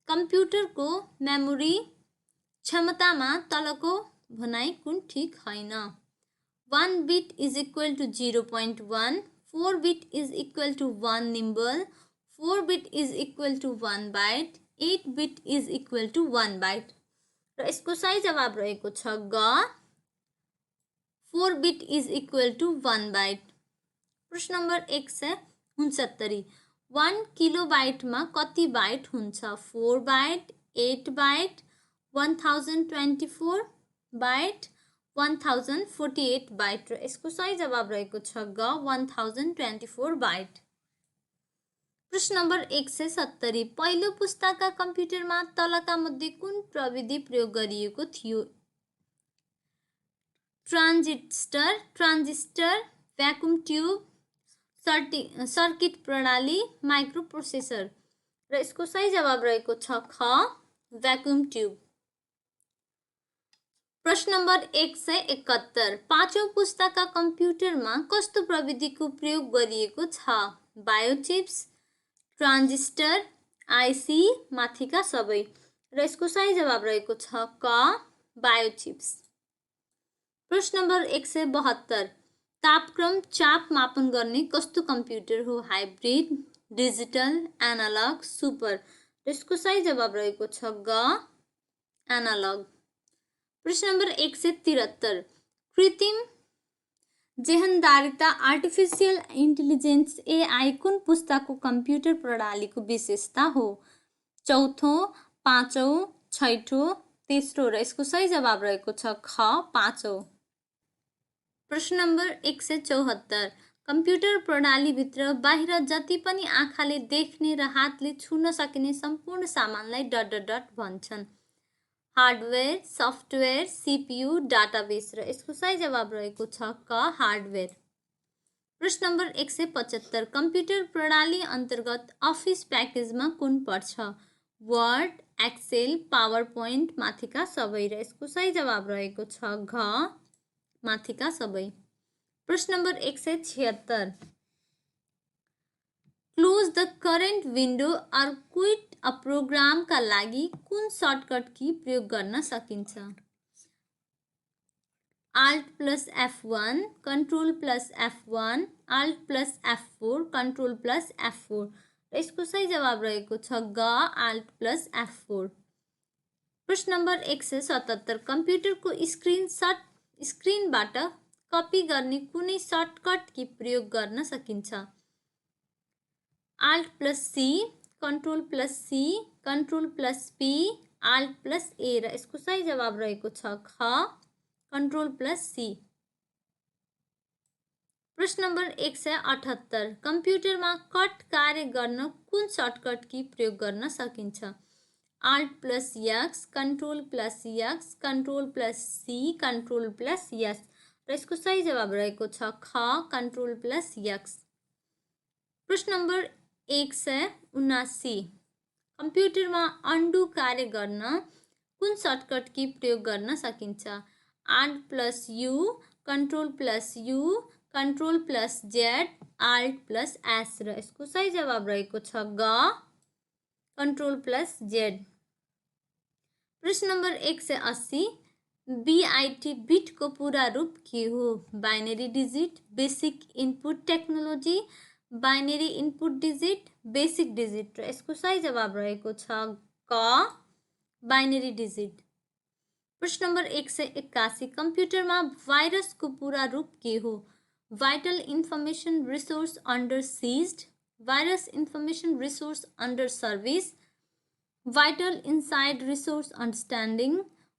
कम्प्युटरको मेमोरी क्षमतामा तलको भनाइ कुन ठिक होइन? 1 bit is equal to 0.1, 4 bit is equal to 1 nibble, 4 bit is equal to 1 byte, 8 bit is equal to 1 byte. र यसको सही जवाब रहेको छ ग 4 bit is equal to 1 byte. प्रश्न नम्बर 169, 1 किलोबाइटमा कति बाइट हुन्छ? 4 बाइट, 8 बाइट, 1024 बाइट, 1048 बाइट। र यसको सही जवाब रहेको छ ग 1024 बाइट। प्रश्न नम्बर 170, पहिलो पुस्ताका कम्प्युटरमा तलका मध्ये कुन प्रविधि प्रयोग गरिएको थियो? ट्रान्जिस्टर, भ्याकुम ट्युब, सर्किट प्रणाली, माइक्रोप्रोसेसर। र यसको सही जवाब रहेको छ ख भ्याकुम ट्युब। प्रश्न नम्बर 171, पाँचौं पुस्ताका कम्प्युटरमा कस्तो प्रविधिको प्रयोग गरिएको छ? बायोचिप्स, ट्रान्जिस्टर, आइसी, माथिका सबै। र यसको सही जवाब रहेको छ क बायोचिप्स। प्रश्न नम्बर 172, तापक्रम चाप मापन गर्ने कस्तो कम्प्युटर हो? Hybrid, digital, analogue, super. यसको सही जवाब रहेको छ ग एनालग। प्रश्न नम्बर 173, कृत्रिम जेहनदारिता आर्टिफिसियल इन्टेलिजेन्स एआई कुन पुस्ताको कम्प्युटर प्रणालीको विशेषता हो? चौथो, पाँचौं, छैठौं, तेस्रो। र यसको सही जवाब रहेको छ ख पाँचौं। प्रश्न नम्बर 174, कम्प्युटर प्रणालीभित्र बाहिर जति पनि आँखाले देख्ने र हातले छुन सकिने सम्पूर्ण सामानलाई ... भन्छन्? Hardware, software, CPU, database. र यसको सही जवाब रहेको छ क हार्डवेयर। प्रश्न नम्बर 175, कम्प्युटर प्रणाली अन्तर्गत अफिस प्याकेजमा कुन पर्छ? वर्ड, एक्सेल, पावर पोइन्ट, माथिका सबै। र यसको सही जवाब रहेको छ घ माथिका सबै। प्रश्न number 176, close the current window or quit a प्रोग्रामका लागि कुन सर्टकट की प्रयोग गर्न सकिन्छ? Alt plus F1, Control plus F1, Alt plus F4, Control plus F4। यसको सही जवाब रहेको छ ग Alt plus F4। प्रश्न नम्बर 177, कम्प्युटरको स्क्रिनबाट कपी गर्ने कुनै सर्टकट की प्रयोग गर्न सकिन्छ? Alt plus C, Control plus C, Control plus P, Alt plus A। र यसको सही जवाब रहेको छ ख Control plus C। प्रश्न नम्बर 178, कम्प्युटरमा कट कार्य गर्न कुन सर्टकट की प्रयोग गर्न सकिन्छ? Alt plus X, Control plus X, Control plus C, Control plus S। र यसको सही जवाब रहेको छ ख Control plus X। प्रश्न नम्बर 179, कम्प्युटरमा अन्डु कार्य गर्न कुन सर्टकट की प्रयोग गर्न सकिन्छ? Alt plus U, Control plus U, Control plus Z, Alt plus S। र यसको सही जवाब रहेको छ ग Control plus Z। प्रश्न नम्बर 180, BIT बिटको पूरा रूप के हो? Binary digit, basic input technology, binary input digit, basic digit. र यसको सही जवाब रहेको छ क बाइनरी डिजिट। प्रश्न नम्बर 181, कम्प्युटरमा भाइरसको पूरा रूप के हो? Vital information resource under seized, virus information resource under service, vital inside resource understanding,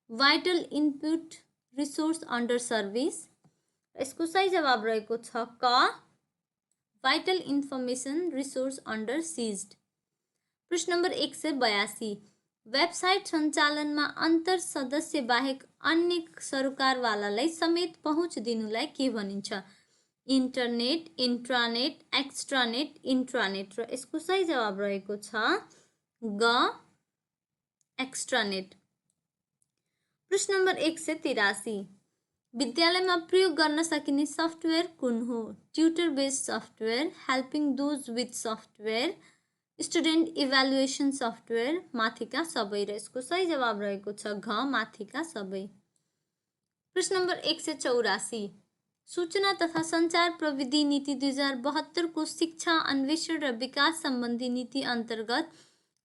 vital input resource under service. यसको सही जवाब रहेको छ क vital information resource under seized. प्रश्न नम्बर 182, वेबसाइट सञ्चालनमा अन्तर सदस्य बाहेक अन्य सरोकारवालालाई समेत पहुँच दिनुलाई के भनिन्छ? Internet, intranet, extranet, intranet. र यसको सही जवाब रहेको छ ग, एक्स्ट्रानेट। प्रश्न नम्बर 183, विद्यालयमा प्रयोग गर्न सकिने सफ्टवेयर कुन हो? Tutor based software, helping those with software, student evaluation software, माथिका सबै। र यसको सही जवाब रहेको छ घ, माथिका सबै। प्रश्न नम्बर 184, सूचना तथा सञ्चार प्रविधि नीति 2072 को शिक्षा अन्वेषण र विकास सम्बन्धी नीति अन्तर्गत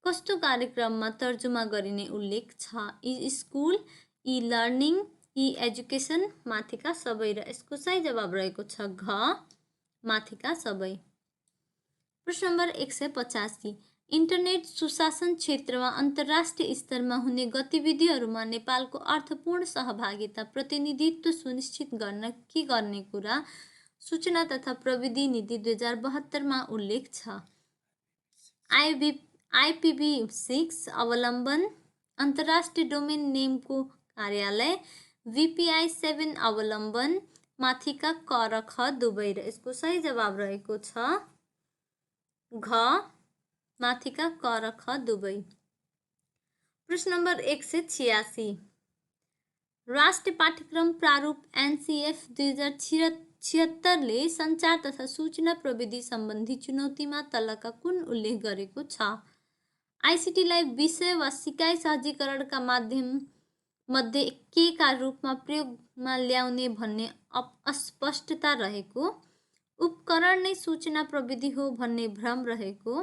कस्तो कार्यक्रममा तर्जुमा गरिने उल्लेख छ? ई स्कुल, ई लर्निङ, ई एजुकेसन, माथिका सबै। र यसको सही जवाब रहेको छ घ, माथिका सबै। प्रश्न नम्बर 185, इन्टरनेट सुशासन क्षेत्रमा अन्तर्राष्ट्रिय स्तरमा हुने गतिविधिहरूमा नेपालको अर्थपूर्ण सहभागिता प्रतिनिधित्व सुनिश्चित गर्न के गर्ने कुरा सूचना तथा प्रविधि नीति 2072 मा उल्लेख छ? IPv6 अवलम्बन, अन्तर्राष्ट्रिय डोमेन नेमको कार्यालय, VPI 7 अवलम्बन, माथिका क र ख दुवै। र यसको सही जवाब रहेको छ घ, माथिका क र ख दुवै। प्रश्न नम्बर 186, राष्ट्रिय पाठ्यक्रम प्रारूप NCF 2076 ले सञ्चार तथा सूचना प्रविधि सम्बन्धी चुनौतीमा तलका कुन उल्लेख गरेको छ? आइसिटीलाई विषय वा सिकाइ सहजीकरणका माध्यम मध्ये के का रूपमा प्रयोगमा ल्याउने भन्ने अस्पष्टता रहेको, उपकरण नै सूचना प्रविधि हो भन्ने भ्रम रहेको,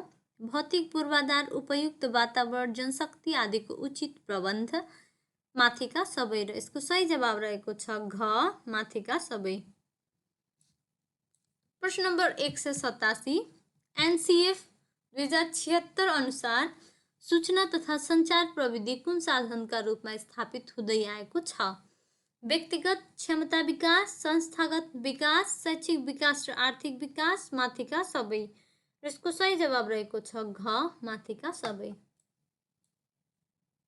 भौतिक पूर्वाधार, उपयुक्त वातावरण, जनशक्ति आदिको उचित प्रबन्ध, माथिका सबै। र यसको सही जवाब रहेको छ घ, माथिका सबै। प्रश्न नम्बर 187, NCF 2076 अनुसार सूचना तथा सञ्चार प्रविधि कुन साधनका रूपमा स्थापित हुँदै आएको छ? व्यक्तिगत क्षमता विकास, संस्थागत विकास, शैक्षिक विकास र आर्थिक विकास, माथिका सबै। यसको सही जवाब रहेको छ घ, माथिका सबै।